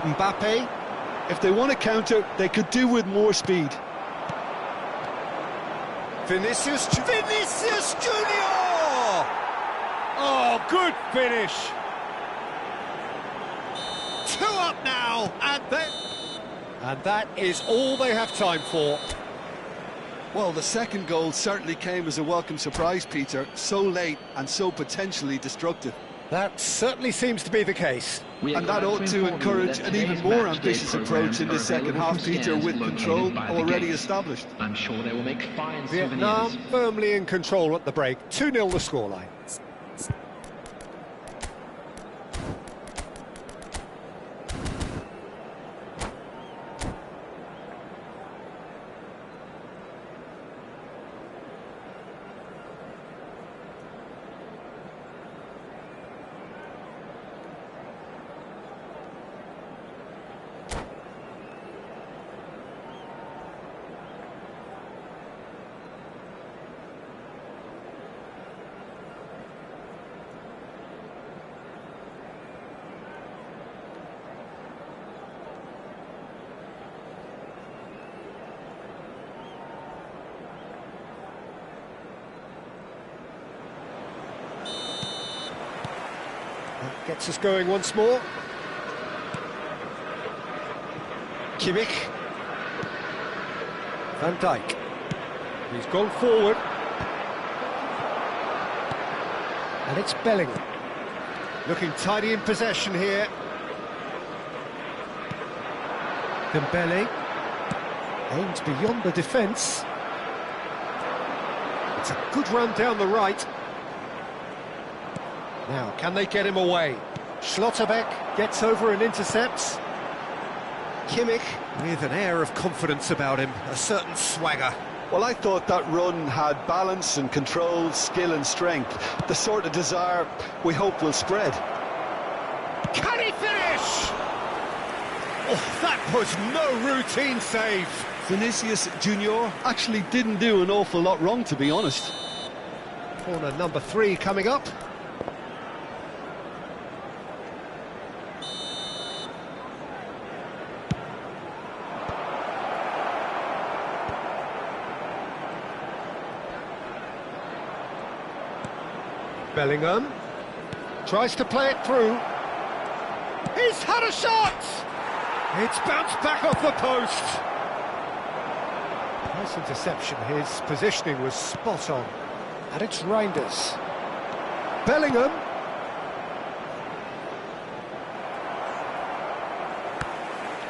Mbappe. If they want to counter, they could do with more speed. Vinicius Junior! Oh, good finish. 2 up now, and that is all they have time for. Well, the second goal certainly came as a welcome surprise, Peter. So late and so potentially destructive. That certainly seems to be the case. And that ought to encourage an even more ambitious approach in the second half, Peter, with control already established. I'm sure they will make fine Vietnam souvenirs. firmly in control at the break. 2-0 the scoreline. Gets us going once more. Kimmich. Van Dijk. He's gone forward. And it's Bellingham. Looking tidy in possession here. Dembele. Aims beyond the defence. It's a good run down the right. Now, can they get him away? Schlotterbeck gets over and intercepts. Kimmich with an air of confidence about him, a certain swagger. Well, I thought that run had balance and control, skill and strength. The sort of desire we hope will spread. Can he finish? Oh, that was no routine save. Vinicius Junior actually didn't do an awful lot wrong, to be honest. Corner number 3 coming up. Bellingham tries to play it through. He's had a shot! It's bounced back off the post. Nice interception. His positioning was spot on. And it's Reinders. Bellingham.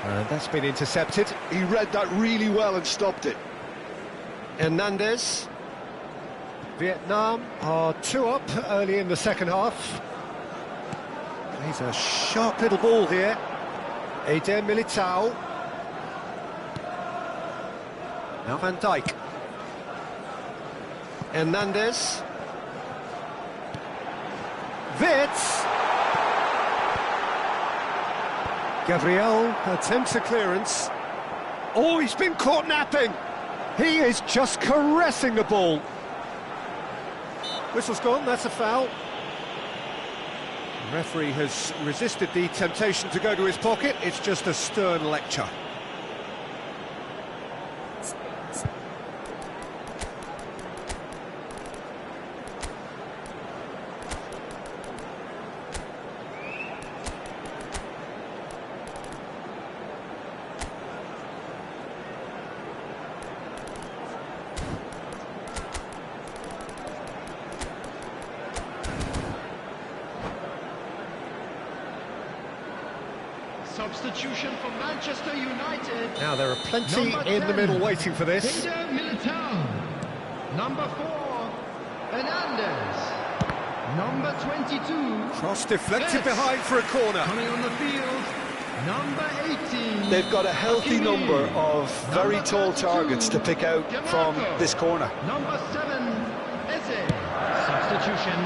And that's been intercepted. He read that really well and stopped it. Hernandez. Vietnam are 2 up early in the second half. He's a sharp little ball here. Eder Militao. Now Van Dijk. Hernandez. Wirtz. Gabriel attempts a clearance. Oh, he's been caught napping. He is just caressing the ball. Whistle's gone, that's a foul. The referee has resisted the temptation to go to his pocket. It's just a stern lecture. Substitution for Manchester United. Now there are plenty in the middle waiting for this. Eder Militao. Number 4, Hernandez. Number 22. Cross deflected Yes. behind for a corner. Coming on the field, number 18. They've got a healthy Hakimi. number of very Number tall 32, targets to pick out from Dimarco. this corner. Number 7, Eze. Substitution.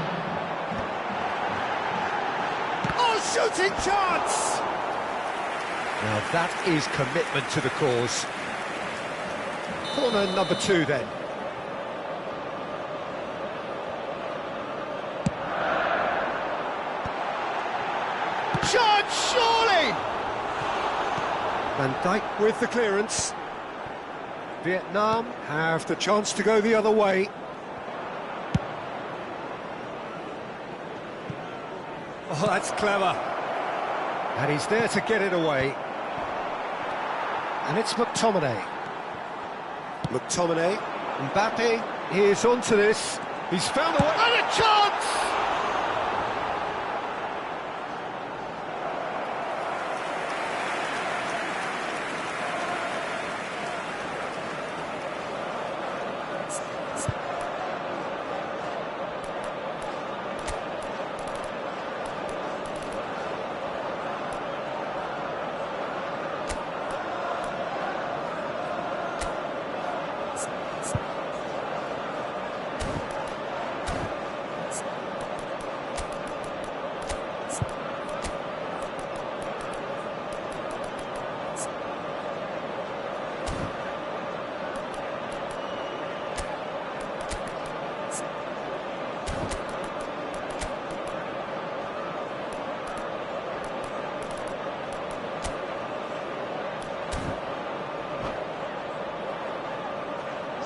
Oh, shooting chance! Now that is commitment to the cause. Corner number 2 then. Shot, surely! Van Dijk with the clearance. Vietnam have the chance to go the other way. Oh, that's clever. And he's there to get it away. And it's McTominay. McTominay, Mbappe is onto this. He's found a way, and a chance!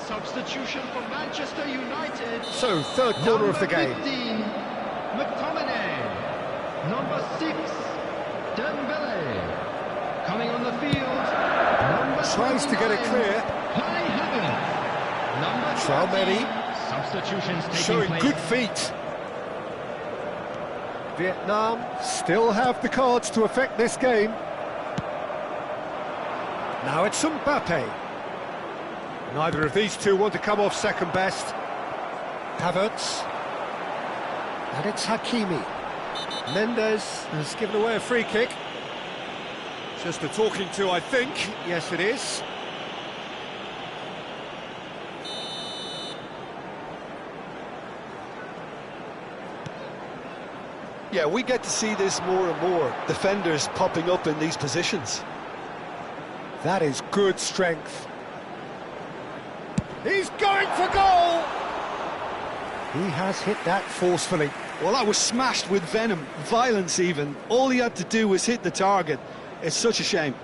Substitution for Manchester United. So, third corner of the game. Number 15, McTominay. Number 6, Dembele. Coming on the field, number Tries to get it 29, clear. Kai Havertz. Number Traoré. 30, substitutions taking Showing place. good feet. Vietnam still have the cards to affect this game. Now it's Mbappe. Neither of these two want to come off second best. Havertz. And it's Hakimi. Mendes has given away a free kick. Just a talking to, I think. Yes, it is. Yeah, we get to see this more and more. Defenders popping up in these positions. That is good strength. He's going for goal! He has hit that forcefully. Well, that was smashed with venom, violence even. All he had to do was hit the target. It's such a shame.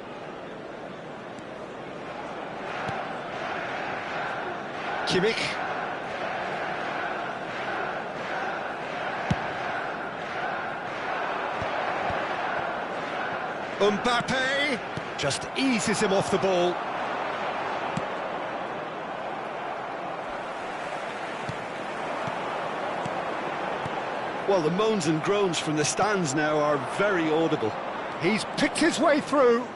Kimmich. Mbappe just eases him off the ball. Well, the moans and groans from the stands now are very audible. He's picked his way through.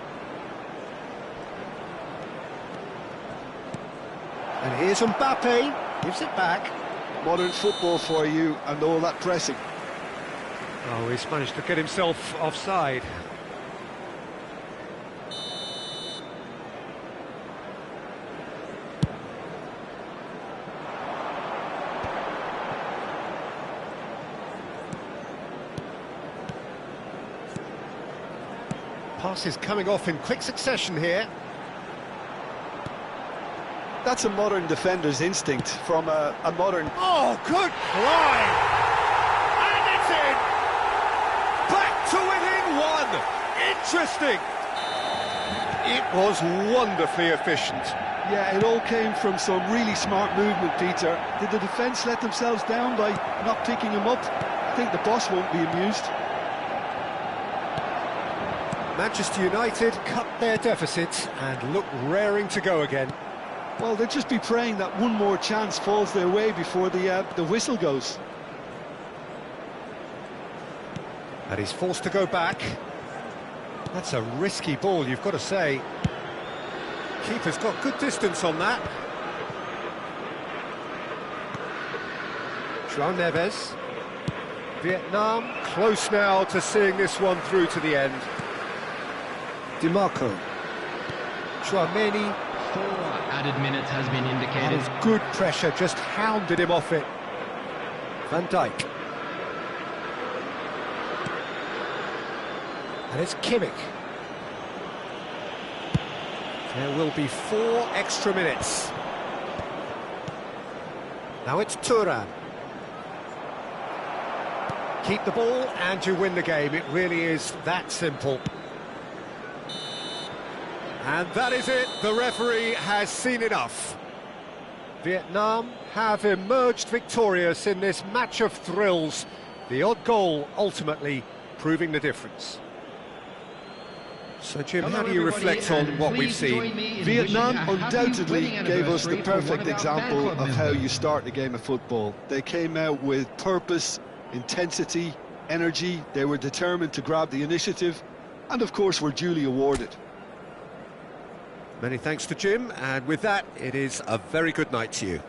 And here's Mbappe, gives it back. Modern football for you and all that pressing. Oh, he's managed to get himself offside. Passes coming off in quick succession here. That's a modern defender's instinct from a modern... Oh, good climb! And it's in! Back to within one! Interesting! It was wonderfully efficient. Yeah, it all came from some really smart movement, Peter. Did the defence let themselves down by not picking him up? I think the boss won't be amused. Manchester United cut their deficit and look raring to go again. Well, they'll just be praying that one more chance falls their way before the whistle goes. And he's forced to go back. That's a risky ball, you've got to say. Keeper's got good distance on that. João Neves. Vietnam close now to seeing this one through to the end. DiMarco. Tchouaméni. 4 added minutes has been That indicated. is good pressure, just hounded him off it. Van Dijk. And it's Kimmich. There will be 4 extra minutes. Now it's Thuram. Keep the ball and you win the game. It really is that simple. And that is it. The referee has seen enough. Vietnam have emerged victorious in this match of thrills. The odd goal ultimately proving the difference. So, Jim, how do you reflect on what we've seen? Vietnam undoubtedly gave us the perfect example of how you start a game of football. They came out with purpose, intensity, energy. They were determined to grab the initiative, and of course were duly awarded. Many thanks to Jim, and with that, it is a very good night to you.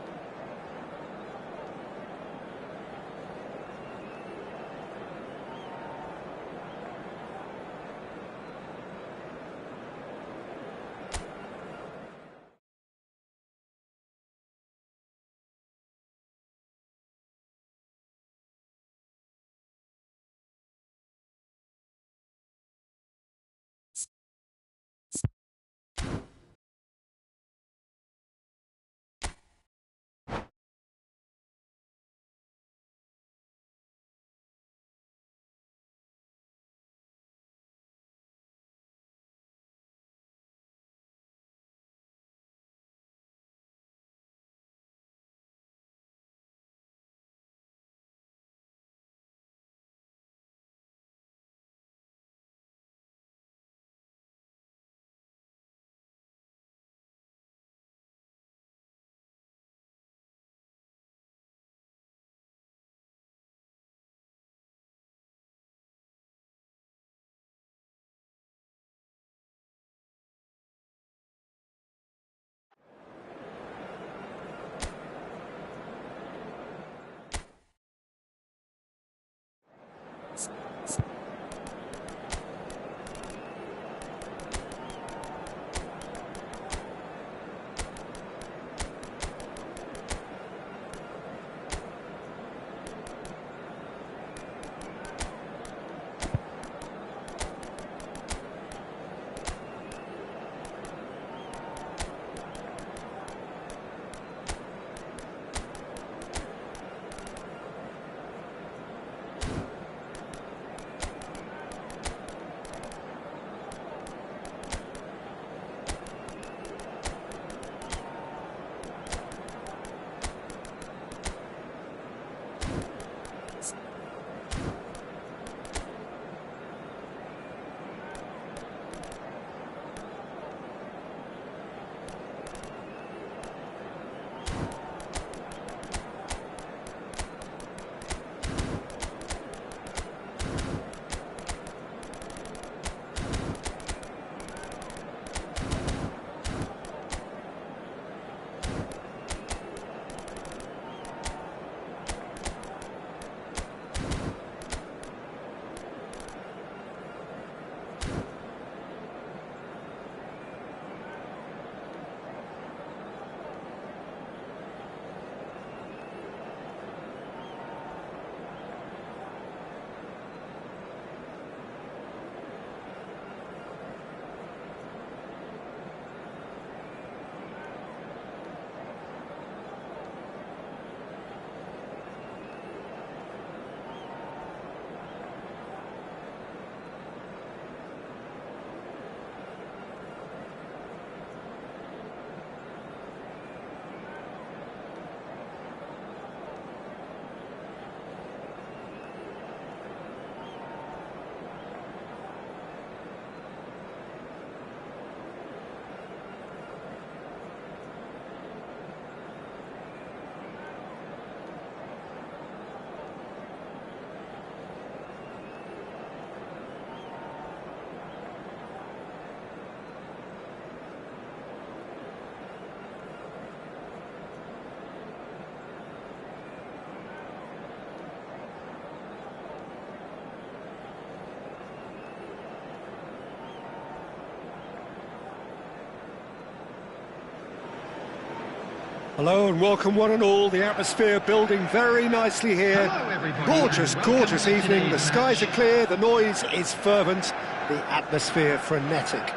Hello and welcome one and all. The atmosphere building very nicely here. Hello, everybody. Gorgeous, gorgeous Welcome to evening. The today's skies are match. clear, the noise is fervent, the atmosphere frenetic.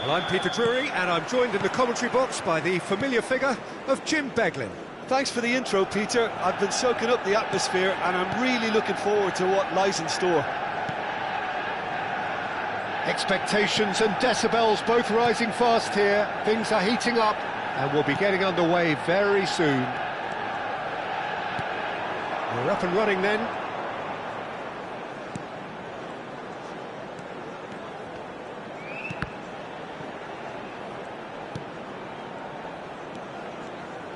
Well, I'm Peter Drury and I'm joined in the commentary box by the familiar figure of Jim Beglin. Thanks for the intro, Peter. I've been soaking up the atmosphere and I'm really looking forward to what lies in store. Expectations and decibels both rising fast here. Things are heating up and we'll be getting underway very soon. We're up and running then.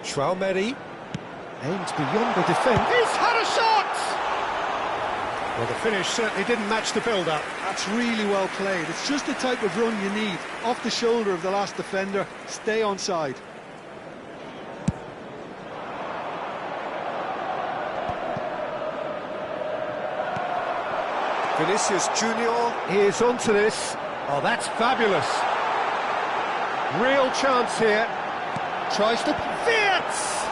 Traoré aims beyond the defence. He's had a shot! Well, the finish certainly didn't match the build-up. That's really well played. It's just the type of run you need. Off the shoulder of the last defender, stay onside. Vinicius Junior is onto this. Oh, that's fabulous. Real chance here. Tries to... Wirtz!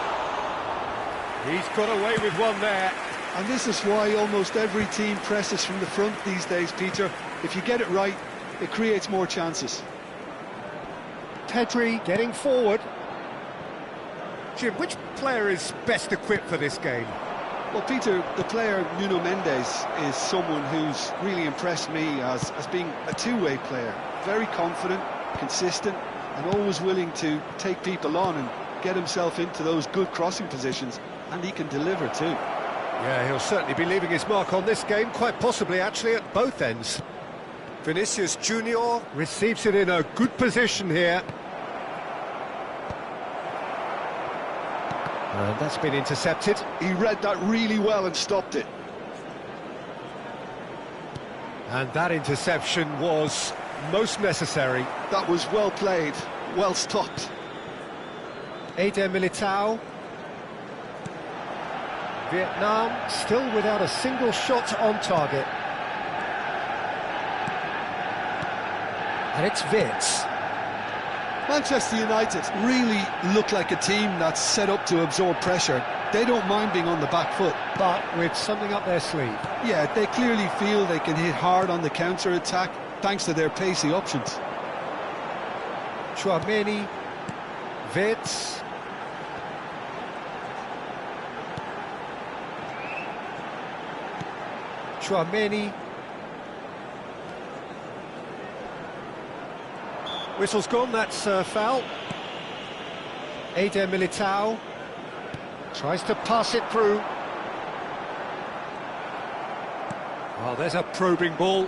He's got away with one there. And this is why almost every team presses from the front these days, Peter. If you get it right, it creates more chances. Pedri getting forward. Jim, which player is best equipped for this game? Well, Peter, the player Nuno Mendes is someone who's really impressed me as being a two-way player. Very confident, consistent, and always willing to take people on and get himself into those good crossing positions, and he can deliver too. Yeah, he'll certainly be leaving his mark on this game, quite possibly actually at both ends. Vinicius Junior receives it in a good position here. And that's been intercepted. He read that really well and stopped it. And that interception was most necessary. That was well played, well stopped. Eder Militao. Vietnam still without a single shot on target. And it's Wirtz. Manchester United really look like a team that's set up to absorb pressure. They don't mind being on the back foot. But with something up their sleeve. Yeah, they clearly feel they can hit hard on the counter-attack thanks to their pacey options. Chouameni, Wirtz. Chouameni. Whistle's gone, that's a foul. Eder Militao tries to pass it through. Oh, there's a probing ball.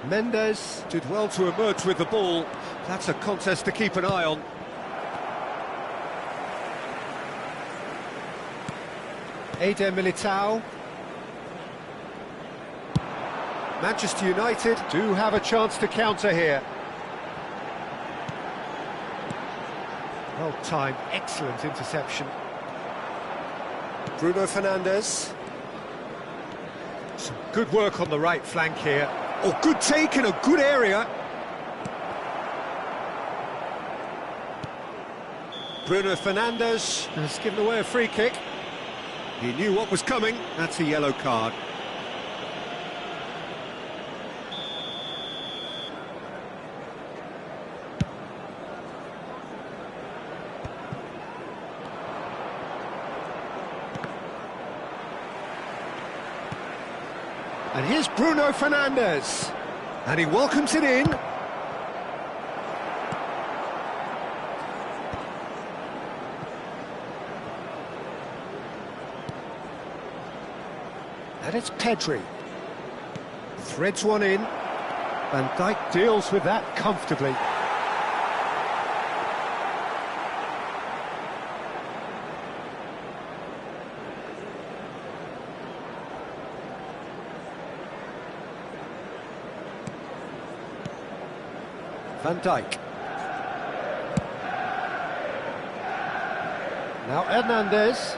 Mendes did well to emerge with the ball. That's a contest to keep an eye on. Eder Militao. Manchester United do have a chance to counter here. Well timed, excellent interception. Bruno Fernandes. Some good work on the right flank here. Oh, good take in a good area. Bruno Fernandes has given away a free kick. He knew what was coming. That's a yellow card. And here's Bruno Fernandes, and he welcomes it in. And it's Pedri. Threads one in. Van Dijk deals with that comfortably. Van Dijk. Now Hernandez.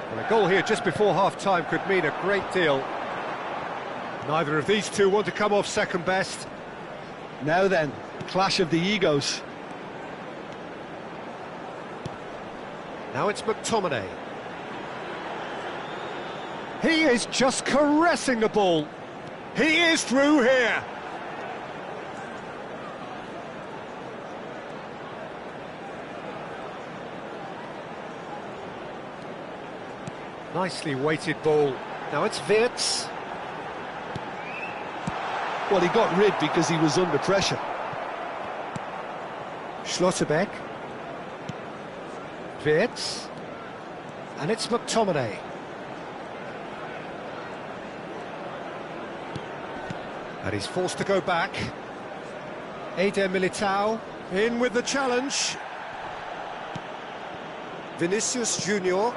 Well, a goal here just before half-time could mean a great deal. Neither of these two want to come off second best. Now then, clash of the egos. Now it's McTominay. He is just caressing the ball. He is through here. Nicely weighted ball. Now it's Wirtz. Well, he got rid because he was under pressure. Schlotterbeck. Wirtz. And it's McTominay. And he's forced to go back. Eder Militao in with the challenge. Vinicius Junior.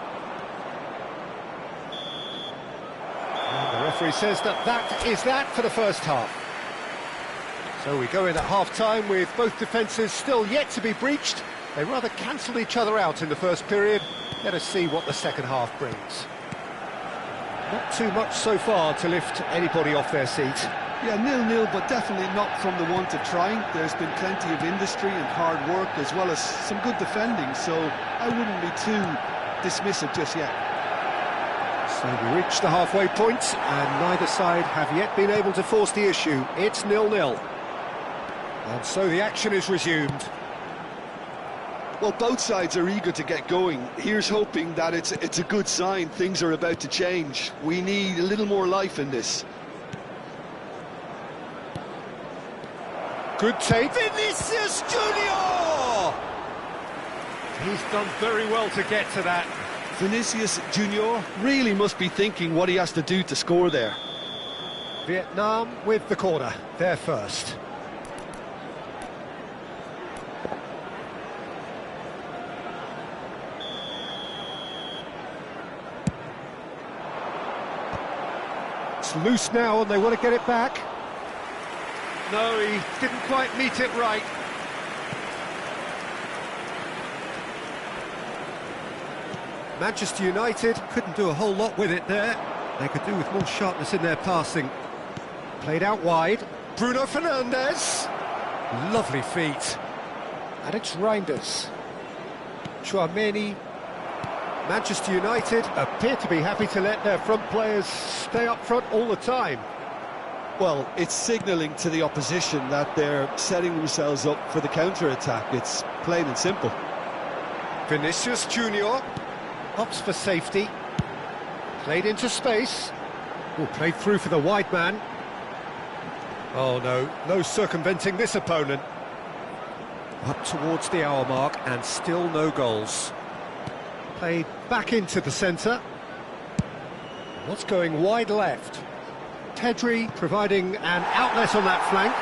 And the referee says that is that for the first half. So we go in at half-time with both defences still yet to be breached. They rather cancelled each other out in the first period. Let us see what the second half brings. Not too much so far to lift anybody off their seat. Yeah, 0-0, but definitely not from the want of trying. There's been plenty of industry and hard work, as well as some good defending, so I wouldn't be too dismissive just yet. So we reach the halfway point, and neither side have yet been able to force the issue. It's 0-0. And so the action is resumed. Well, both sides are eager to get going. Here's hoping that it's a good sign. Things are about to change. We need a little more life in this. Good take. Vinicius Junior! He's done very well to get to that. Vinicius Junior really must be thinking what he has to do to score there. Vietnam with the corner. They're first. It's loose now and they want to get it back. No, he didn't quite meet it right. Manchester United couldn't do a whole lot with it there. They could do with more sharpness in their passing. Played out wide. Bruno Fernandes. Lovely feet. And it's Reinders. Chouameni. Manchester United appear to be happy to let their front players stay up front all the time. Well, it's signalling to the opposition that they're setting themselves up for the counter-attack. It's plain and simple. Vinicius Junior opts for safety. Played into space. Oh, played through for the wide man. Oh no, no circumventing this opponent. Up towards the hour mark and still no goals. Played back into the centre. What's going wide left? Pedri providing an outlet on that flank.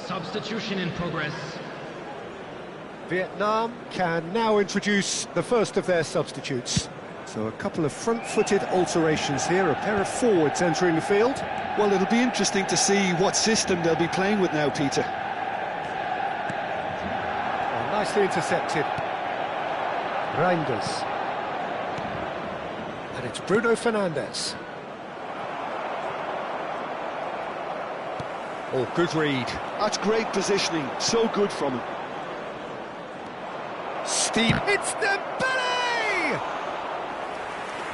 Substitution in progress. Vietnam can now introduce the first of their substitutes. So a couple of front-footed alterations here, a pair of forwards entering the field. Well, it'll be interesting to see what system they'll be playing with now, Peter. Oh, nicely intercepted. Reinders. And it's Bruno Fernandes. Oh, good read. That's great positioning, so good from him. Steve, it's Dembele!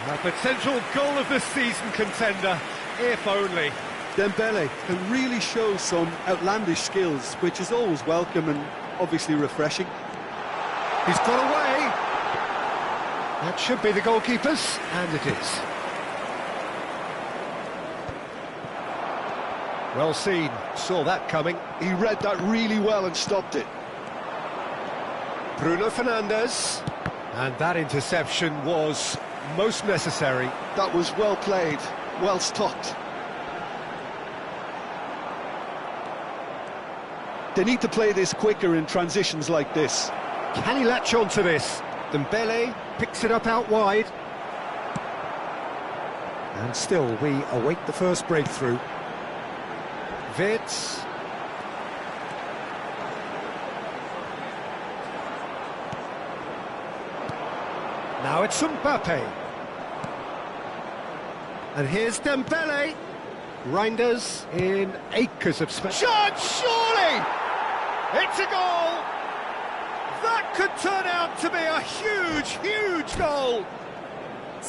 A potential goal of the season contender, if only. Dembele can really show some outlandish skills, which is always welcome and obviously refreshing. He's got away. That should be the goalkeeper's, and it is. Well seen, saw that coming. He read that really well and stopped it. Bruno Fernandes. And that interception was most necessary. That was well played, well stopped. They need to play this quicker in transitions like this. Can he latch on to this? Dembele picks it up out wide. And still, we await the first breakthrough. Wirtz. Now it's Mbappe. And here's Dembele. Reinders in acres of space. Shot, surely! It's a goal! That could turn out to be a huge, huge goal!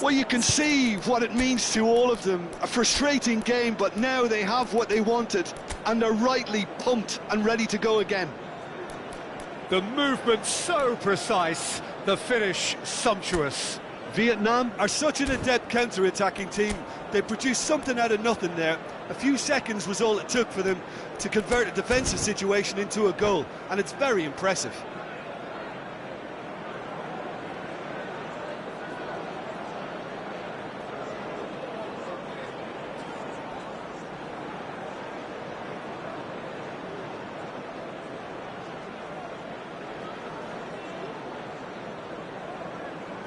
Well, you can see what it means to all of them. A frustrating game, but now they have what they wanted, and they're rightly pumped and ready to go again. The movement so precise, the finish sumptuous. Vietnam are such an adept counter-attacking team. They produced something out of nothing there. A few seconds was all it took for them to convert a defensive situation into a goal, and it's very impressive.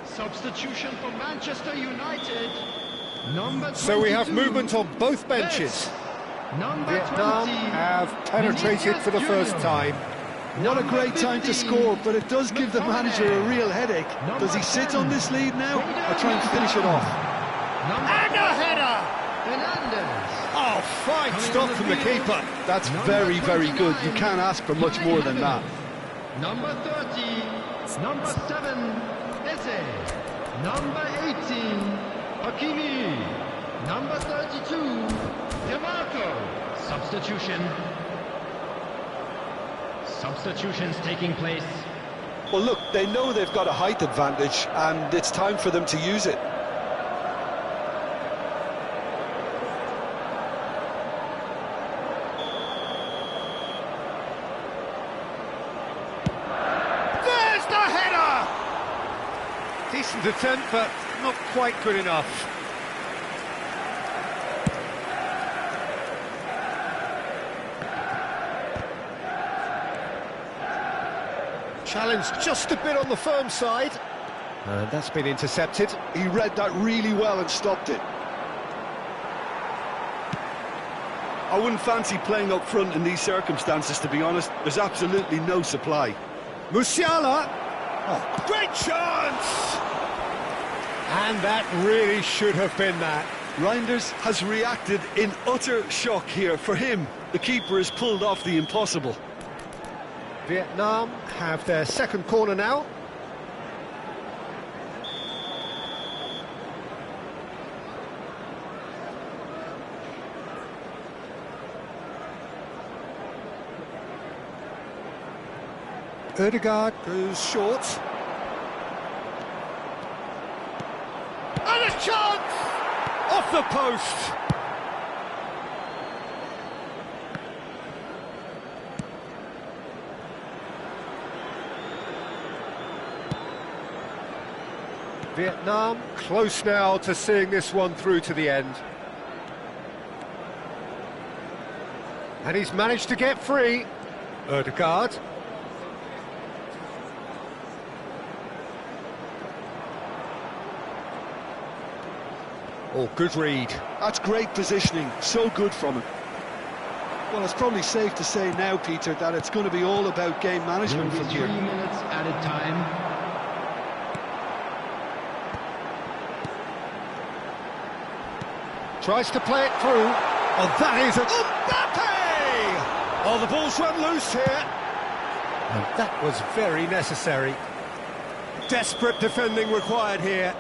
Substitution for Manchester United. Number 22. So we have movement on both benches. Number Vietnam 20. have penetrated for the first time. What a great time to score, but it does give the manager a real headache. Does he sit on this lead now, or try and finish it off? And a header! Fernandez. Oh, fine stop from the keeper. That's very, very good. You can't ask for much more than that. Number 30. Number 7. Eze. Number 18. Hakimi. Number 32. DeMarco. Substitution. Substitutions taking place. Well, look, they know they've got a height advantage, and it's time for them to use it. There's the header! Decent attempt, but not quite good enough. Challenged just a bit on the firm side. And that's been intercepted. He read that really well and stopped it. I wouldn't fancy playing up front in these circumstances, to be honest. There's absolutely no supply. Musiala. Oh, great chance! And that really should have been that. Reinders has reacted in utter shock here. For him, the keeper has pulled off the impossible. Vietnam have their second corner now. Ødegaard goes short. And a chance! Off the post! Vietnam close now to seeing this one through to the end. And he's managed to get free. Ødegaard. Oh, good read. That's great positioning, so good from him. Well, it's probably safe to say now, Peter, that it's going to be all about game management from here. 3 minutes added time. Tries to play it through. Oh, that is a... Mbappe! Oh, the ball's run loose here. And that was very necessary. Desperate defending required here.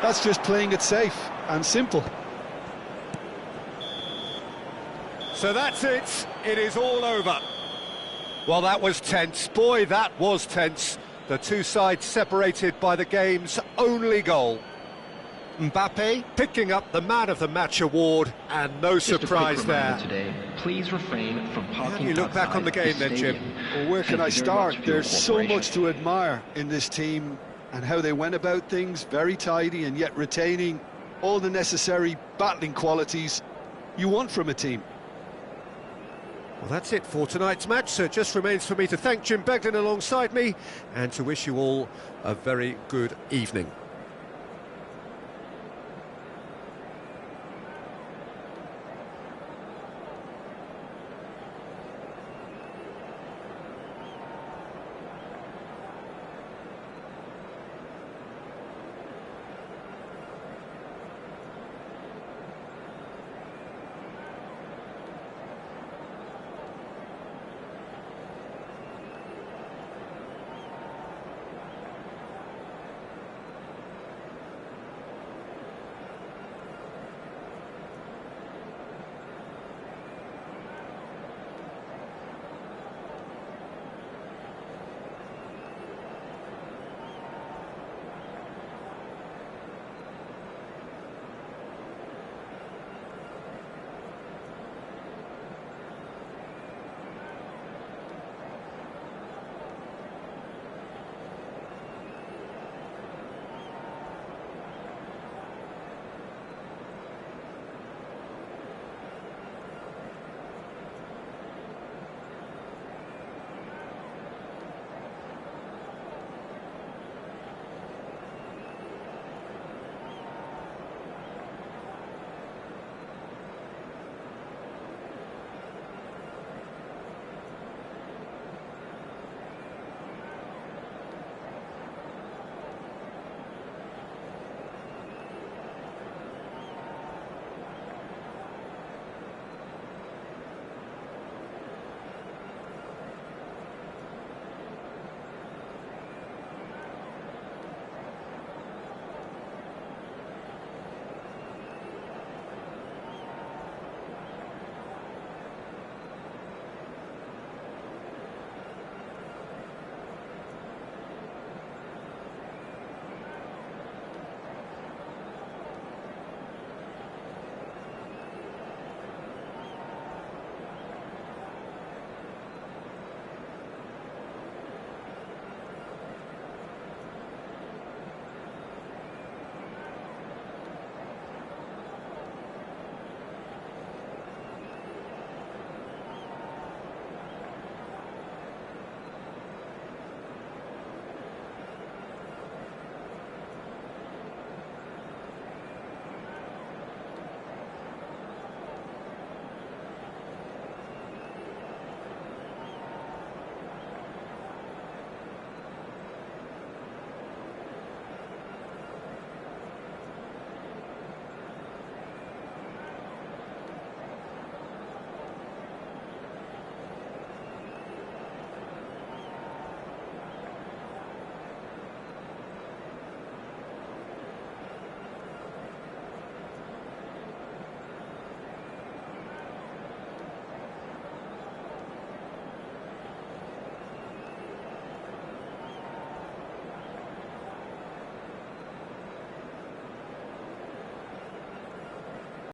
That's just playing it safe and simple. So that's it. It is all over. Well, that was tense. Boy, that was tense. The two sides separated by the game's only goal. Mbappe picking up the Man of the Match award, and no surprise there. Today, please refrain from How parking do you look back on the game then, Jim? Well, where can I start? There's so much to admire in this team and how they went about things, very tidy and yet retaining all the necessary battling qualities you want from a team. Well, that's it for tonight's match, so it just remains for me to thank Jim Beglin alongside me and to wish you all a very good evening.